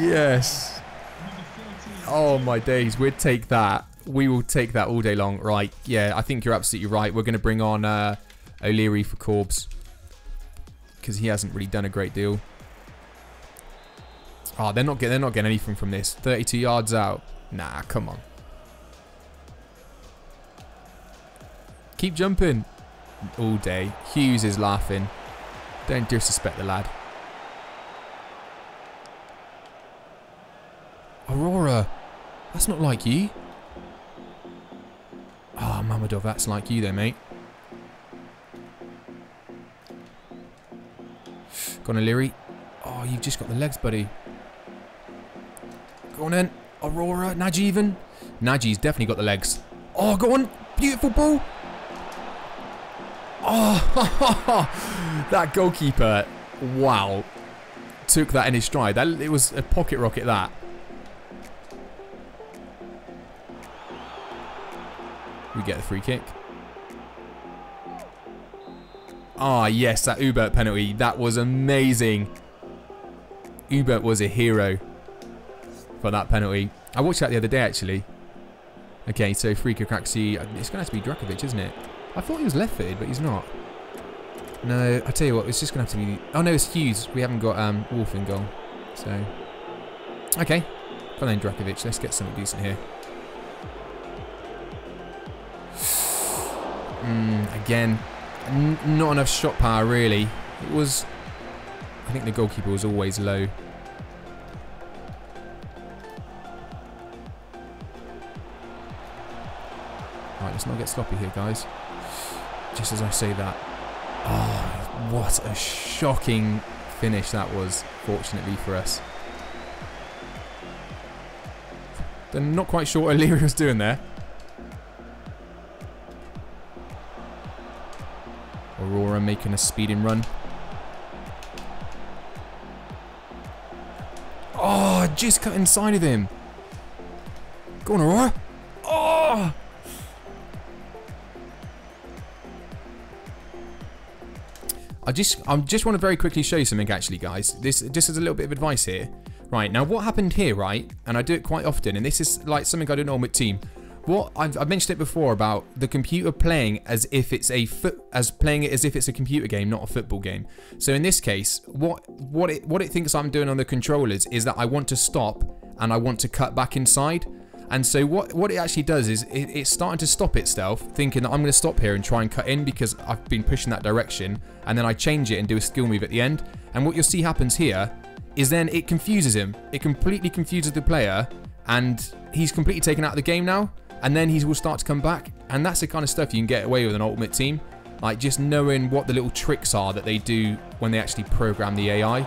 Yes. Oh my days, we'd take that. We will take that all day long. Right, yeah, I think you're absolutely right. We're going to bring on O'Leary for Corbs. Because he hasn't really done a great deal. Oh, they're not getting anything from this. 32 yards out. Nah, come on. Keep jumping. All day. Hughes is laughing. Don't disrespect the lad. Aurora. That's not like you. Mamadov, that's like you there, mate. Go on, O'Leary. Oh, you've just got the legs, buddy. Go on then. Aurora, Nagy even. Nagy's definitely got the legs. Oh, go on. Beautiful ball. Oh, that goalkeeper, wow, took that in his stride. It was a pocket rocket, that. We get the free kick. Ah, yes, that Ubert penalty. That was amazing. Ubert was a hero for that penalty. I watched that the other day, actually. Okay, so free kick, actually, it's going to have to be Drakovic, isn't it? I thought he was left-footed, but he's not. No, I tell you what, it's just going to have to be... Oh, no, it's Hughes. We haven't got Wolf in goal. So, okay. Come on then, Drakovic. Let's get something decent here. Again, not enough shot power, really. It was... I think the goalkeeper was always low. Right, let's not get sloppy here, guys. Just as I say that. Oh, what a shocking finish that was, fortunately for us. They're not quite sure what O'Leary was doing there. Aurora making a speeding run. Oh, just cut inside of him. Go on, Aurora. Oh! I just want to very quickly show you something, actually, guys. This just as a little bit of advice here. Right, now what happened here, right? And I do it quite often, and this is like something I do normally with team. What I've mentioned it before about the computer playing as if it's playing it as if it's a computer game, not a football game. So in this case, what it thinks I'm doing on the controllers is that I want to stop and I want to cut back inside. And so what it actually does is it's starting to stop itself, thinking that I'm going to stop here and try and cut in because I've been pushing that direction, and then I change it and do a skill move at the end. And what you'll see happens here is then it confuses him. It completely confuses the player, and he's completely taken out of the game now. And then he will start to come back, and that's the kind of stuff you can get away with an Ultimate Team. Like just knowing what the little tricks are that they do when they actually program the AI.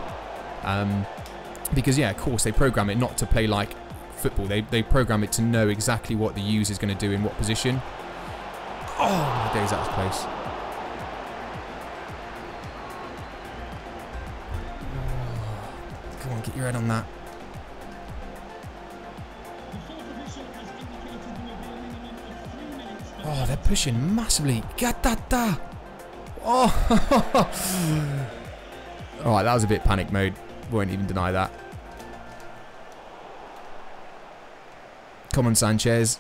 Because yeah, of course they program it not to play like football. They program it to know exactly what the user is going to do in what position. Oh my days, that was close. Oh, come on, get your head on that. Oh, they're pushing massively. Gatata. Oh. Alright, that was a bit panic mode. Won't even deny that. Come on, Sanchez.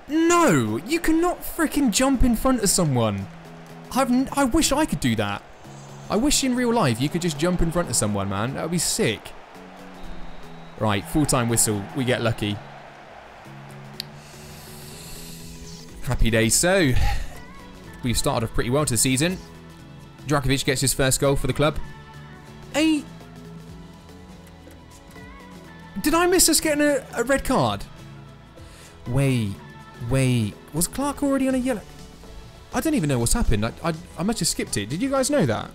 No! You cannot freaking jump in front of someone. I wish I could do that. I wish in real life you could just jump in front of someone, man. That would be sick. Right, full-time whistle. We get lucky. Happy days. So, we've started off pretty well to the season. Drakovic gets his first goal for the club. Hey! Did I miss us getting a red card? Wait. Was Clark already on a yellow? I don't even know what's happened. I must have skipped it. Did you guys know that?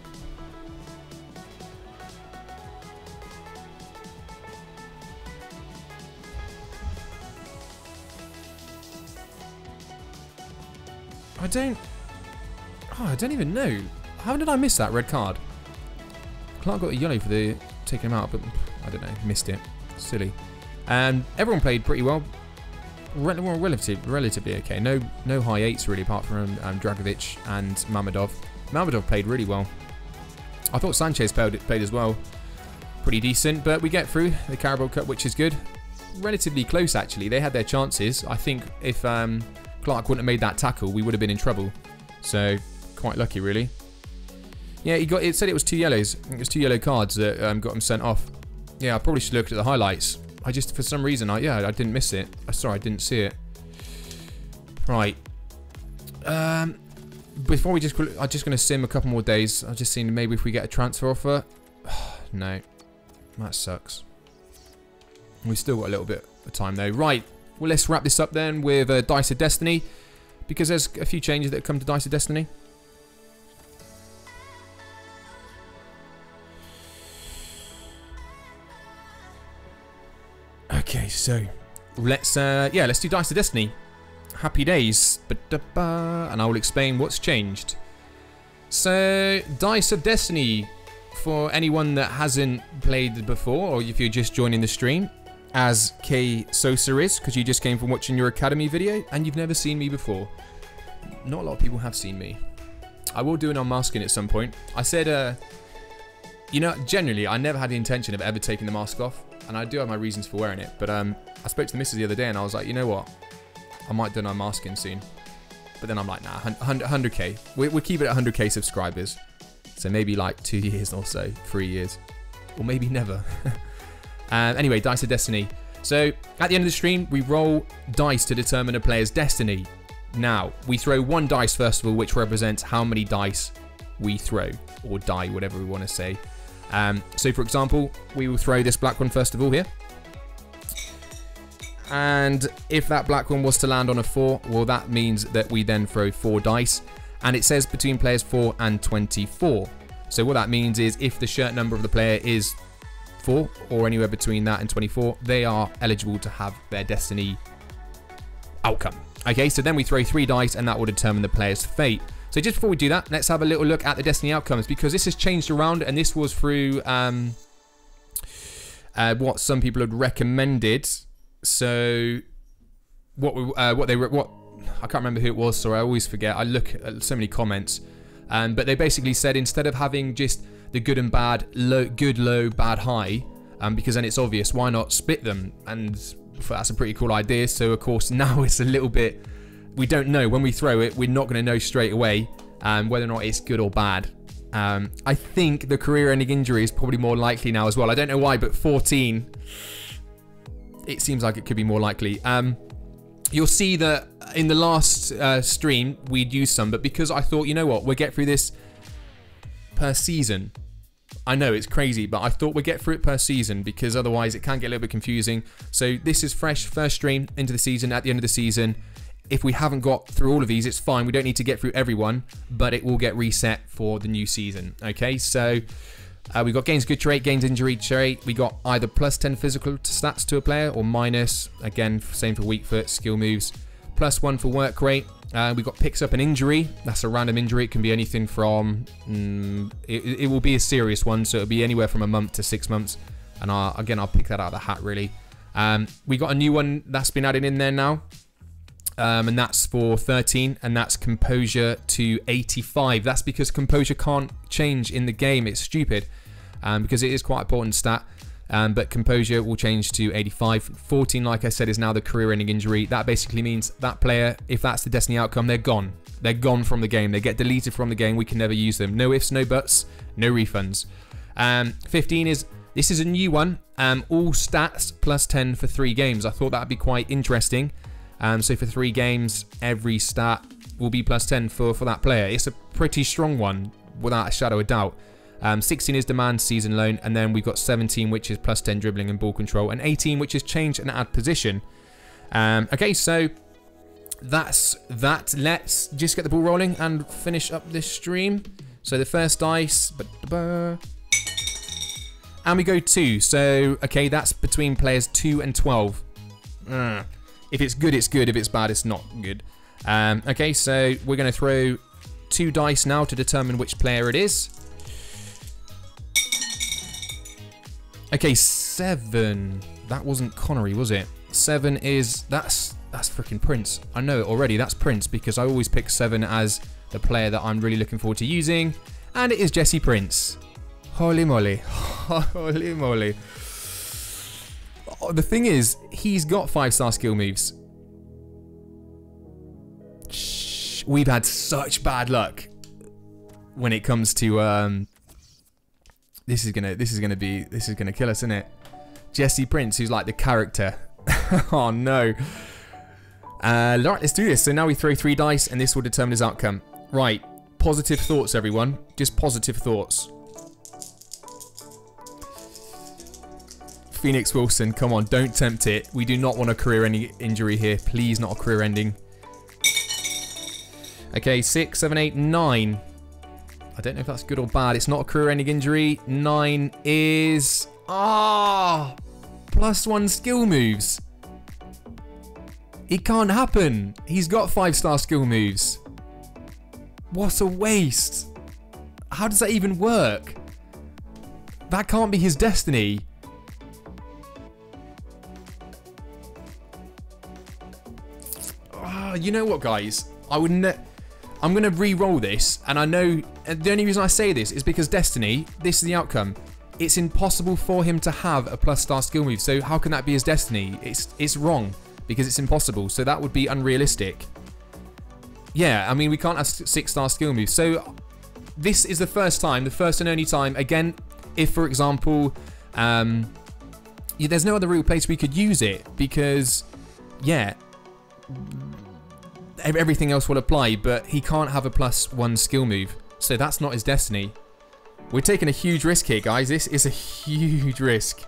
I don't even know. How did I miss that red card? Clark got a yellow for the taking him out, but I don't know, missed it. Silly. And everyone played pretty well. Relatively okay. No high eights really, apart from Dragovic and Mamadov. Mamadov played really well. I thought Sanchez played as well. Pretty decent, but we get through the Carabao Cup, which is good. Relatively close, actually. They had their chances. I think if Clark wouldn't have made that tackle, we would have been in trouble. So, quite lucky, really. Yeah, it said it was 2 yellows. I think it was 2 yellow cards that got him sent off. Yeah, I probably should look at the highlights. I just, for some reason, I didn't miss it. Sorry, I didn't see it. Right. Before we I'm just going to sim a couple more days. I've just seen maybe if we get a transfer offer. No. That sucks. We've still got a little bit of time, though. Right. Well, let's wrap this up then with Dice of Destiny. because there's a few changes that come to Dice of Destiny. Okay, so let's do Dice of Destiny. Happy days. And I will explain what's changed. So, Dice of Destiny, for anyone that hasn't played before, or if you're just joining the stream, as K Sosa is, because you just came from watching your Academy video, and you've never seen me before. Not a lot of people have seen me. I will do an unmasking at some point. I said, you know, generally, I never had the intention of ever taking the mask off, and I do have my reasons for wearing it, but I spoke to the missus the other day, and I was like, you know what? I might do an unmasking soon. But then I'm like, nah, 100k. We'll keep it at 100k subscribers. So maybe like 2 years or so, 3 years. Or maybe never. Anyway, Dice of Destiny. So, at the end of the stream, we roll dice to determine a player's destiny. Now, we throw one dice first of all, which represents how many dice we throw. Or die, whatever we want to say. So, for example, we will throw this black one first of all here. And if that black one was to land on a 4, well, that means that we then throw 4 dice. And it says between players 4 and 24. So what that means is if the shirt number of the player is 4 or anywhere between that and 24, they are eligible to have their destiny outcome. Okay, so then we throw 3 dice and that will determine the player's fate. So just before we do that, let's have a little look at the destiny outcomes, because this has changed around, and this was through what some people had recommended. So what I can't remember who it was, so I always forget. I look at so many comments, but they basically said instead of having just the good and bad, good, low, bad, high, because then it's obvious, why not split them? And that's a pretty cool idea. So of course now it's a little bit, we don't know when we throw it, we're not going to know straight away whether or not it's good or bad. I think the career-ending injury is probably more likely now as well. I don't know why, but 14. It seems like it could be more likely. You'll see that in the last stream, we'd use some, but because I thought, you know what, we'll get through this per season. I know, it's crazy, but I thought we'd get through it per season, because otherwise it can get a little bit confusing. So this is fresh, first stream into the season. At the end of the season, if we haven't got through all of these, it's fine. We don't need to get through everyone, but it will get reset for the new season. Okay, so we got gains good trait, gains injury trait. We got either plus 10 physical stats to a player or minus. Again, same for weak foot, skill moves. Plus 1 for work rate. We got picks up an injury. That's a random injury. It can be anything from... it will be a serious one, so it'll be anywhere from a month to 6 months. And again, I'll pick that out of the hat, really. We got a new one that's been added in there now. And that's for 13, and that's composure to 85. That's because composure can't change in the game. It's stupid, because it is quite an important stat. But composure will change to 85. 14, like I said, is now the career-ending injury. That basically means that player, if that's the destiny outcome, they're gone. They're gone from the game. They get deleted from the game. We can never use them. No ifs, no buts, no refunds. 15 is, this is a new one. All stats plus 10 for 3 games. I thought that would be quite interesting. So for 3 games, every stat will be plus 10 for that player. It's a pretty strong one, without a shadow of doubt. 16 is demand, season loan, and then we've got 17, which is plus 10 dribbling and ball control, and 18, which is change and add position. Okay, so that's that. Let's just get the ball rolling and finish up this stream. So the first dice, and we go 2. So, okay, that's between players 2 and 12. If it's good, it's good. If it's bad, it's not good. Okay, so we're going to throw 2 dice now to determine which player it is. Okay, 7. That wasn't Connery, was it? 7 is... That's freaking Prince. I know it already. That's Prince, because I always pick 7 as the player that I'm really looking forward to using. And it is Jesse Prince. Holy moly. Holy moly. Oh, the thing is, he's got 5-star skill moves. We've had such bad luck when it comes to this is gonna kill us, isn't it? Jesse Prince, who's like the character. Oh no. Right, let's do this. So now we throw 3 dice, and this will determine his outcome. Right, positive thoughts, everyone. Just positive thoughts. Phoenix Wilson, come on, don't tempt it. We do not want a career-ending injury here. Please, not a career-ending. Okay, 6, 7, 8, 9. I don't know if that's good or bad. It's not a career-ending injury. 9 is... +1 skill moves. It can't happen. He's got 5-star skill moves. What a waste. How does that even work? That can't be his destiny. You know what, guys? I'm going to re-roll this, and I know the only reason I say this is because Destiny, this is the outcome. It's impossible for him to have a +star skill move, so how can that be his destiny? It's wrong, because it's impossible, so that would be unrealistic. Yeah, I mean, we can't have 6-star skill moves, so this is the first time, the first and only time, again, if, for example, there's no other real place we could use it, because, yeah, everything else will apply, but he can't have a +1 skill move. So that's not his destiny. We're taking a huge risk here, guys. This is a huge risk.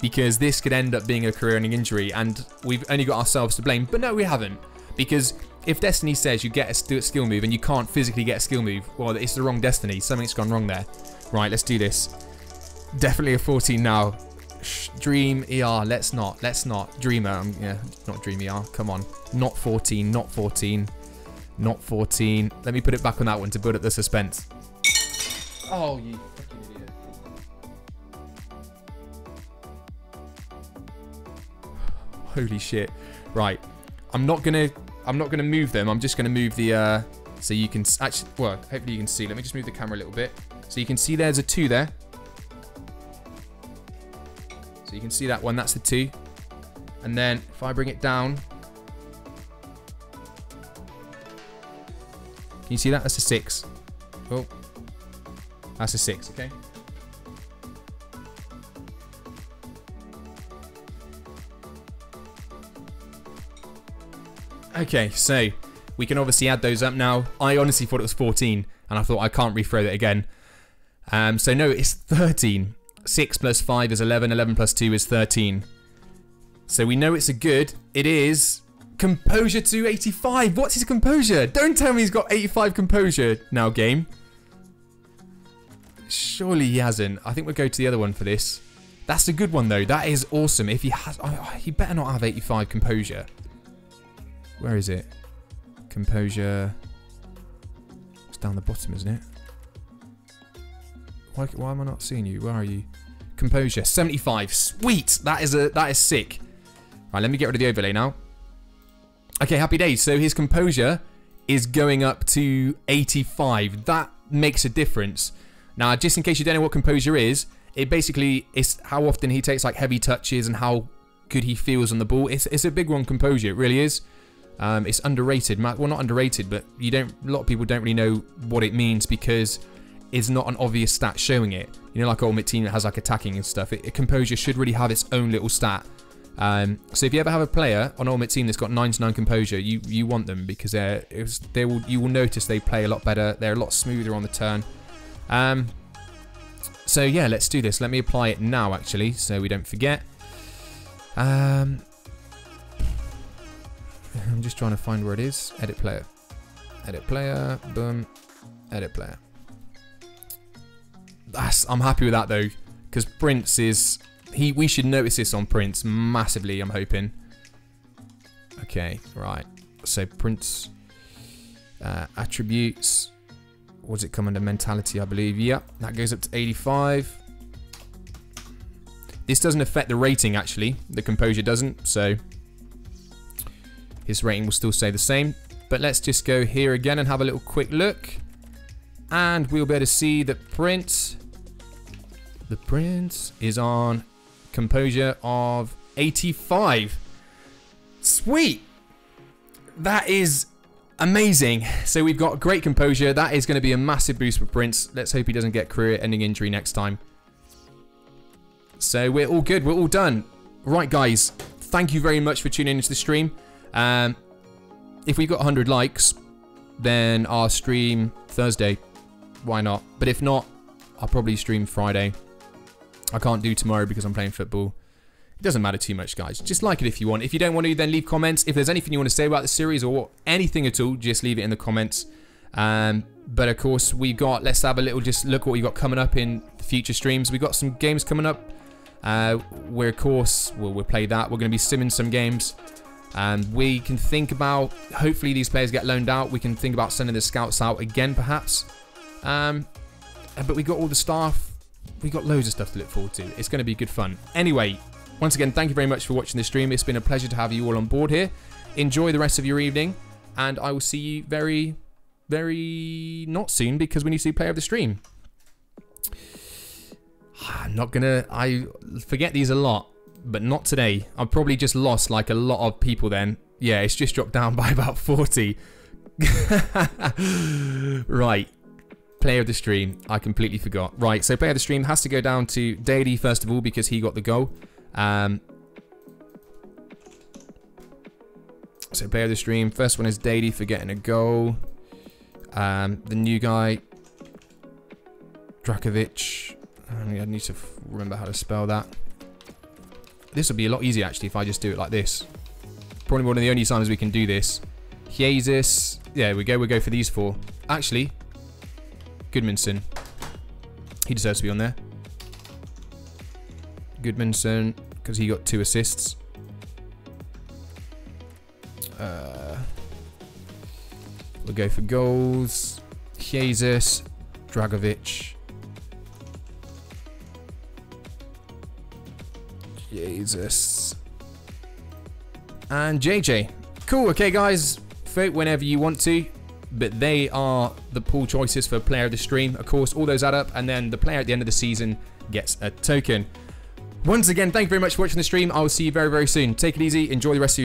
Because this could end up being a career-ending injury, and we've only got ourselves to blame. But no, we haven't. Because if Destiny says you get a skill move and you can't physically get a skill move, well, it's the wrong Destiny. Something's gone wrong there. Right, let's do this. Definitely a 14 now. Dream ER, let's not. Dreamer, yeah, not Dream ER, come on. Not 14, not 14, not 14. Let me put it back on that one to build up the suspense. Oh, you fucking idiot. Holy shit. Right, I'm not gonna move them, I'm just gonna move the, so you can, actually, well, hopefully you can see. Let me just move the camera a little bit. So you can see there's a 2 there. So you can see that one, that's the 2. And then if I bring it down, can you see that? That's a 6. Oh, that's a 6, okay? Okay, so we can obviously add those up now. I honestly thought it was 14, and I thought I can't reflow it again. So no, it's 13. 6 plus 5 is 11. 11 plus 2 is 13. So we know it's a good. It is composure to 85. What's his composure? Don't tell me he's got 85 composure now, game. Surely he hasn't. I think we'll go to the other one for this. That's a good one, though. That is awesome. If he has... he better not have 85 composure. Where is it? Composure... It's down the bottom, isn't it? Why am I not seeing you? Where are you? Composure, 75. Sweet! That is sick. Right, let me get rid of the overlay now. Okay, happy days. So his composure is going up to 85. That makes a difference. Now, just in case you don't know what composure is, it basically is how often he takes like heavy touches and how good he feels on the ball. It's a big one, composure. It really is. It's underrated. Well, not underrated, but a lot of people don't really know what it means because it's not an obvious stat showing it. You know, like Ultimate Team that has like attacking and stuff. Composure should really have its own little stat. So if you ever have a player on Ultimate Team that's got 99 composure, you want them because you will notice they play a lot better. They're a lot smoother on the turn. So yeah, let's do this. Let me apply it now, actually, so we don't forget. I'm just trying to find where it is. Edit player. Edit player. Boom. Edit player. I'm happy with that though, because Prince is... We should notice this on Prince massively, I'm hoping. Okay, right. So Prince attributes. What does it come under? Mentality, I believe. Yep, that goes up to 85. This doesn't affect the rating, actually. The composure doesn't, so his rating will still stay the same. But let's just go here again and have a little quick look. And we'll be able to see that Prince... The Prince is on composure of 85. Sweet! That is amazing. So we've got great composure. That is going to be a massive boost for Prince. Let's hope he doesn't get career-ending injury next time. So we're all good. We're all done. Right, guys. Thank you very much for tuning into the stream. If we got 100 likes, then I'll stream Thursday. Why not? But if not, I'll probably stream Friday. I can't do tomorrow because I'm playing football. It doesn't matter too much, guys. Just like it if you want. If you don't want to, then leave comments. If there's anything you want to say about the series or anything at all, just leave it in the comments. But of course, let's have a little just look what we've got coming up in the future streams. We've got some games coming up. Where of course, we'll play that. We're going to be simming some games. We can think about, hopefully these players get loaned out. We can think about sending the scouts out again, perhaps. But we got all the staff. We got loads of stuff to look forward to. It's going to be good fun. Anyway, once again, thank you very much for watching this stream. It's been a pleasure to have you all on board here. Enjoy the rest of your evening, and I will see you very, very not soon, because we need to see player of the stream. I forget these a lot, but not today. I've probably just lost like a lot of people then. Yeah, it's just dropped down by about 40. Right. Player of the stream. I completely forgot. Right, so player of the stream has to go down to Daily first of all, because he got the goal. So player of the stream. First one is Daily for getting a goal. The new guy, Drakovic. I need to remember how to spell that. This will be a lot easier actually if I just do it like this. Probably one of the only times we can do this. Jesus. Yeah, we go. We'll go for these four. Actually, Goodmanson. He deserves to be on there. Goodmanson, because he got 2 assists. We'll go for goals. Jesus, Dragovic. Jesus. And JJ. Cool, okay guys. Vote whenever you want to. But they are the pool choices for player of the stream. Of course, all those add up. And then the player at the end of the season gets a token. Once again, thank you very much for watching the stream. I will see you very, very soon. Take it easy. Enjoy the rest of your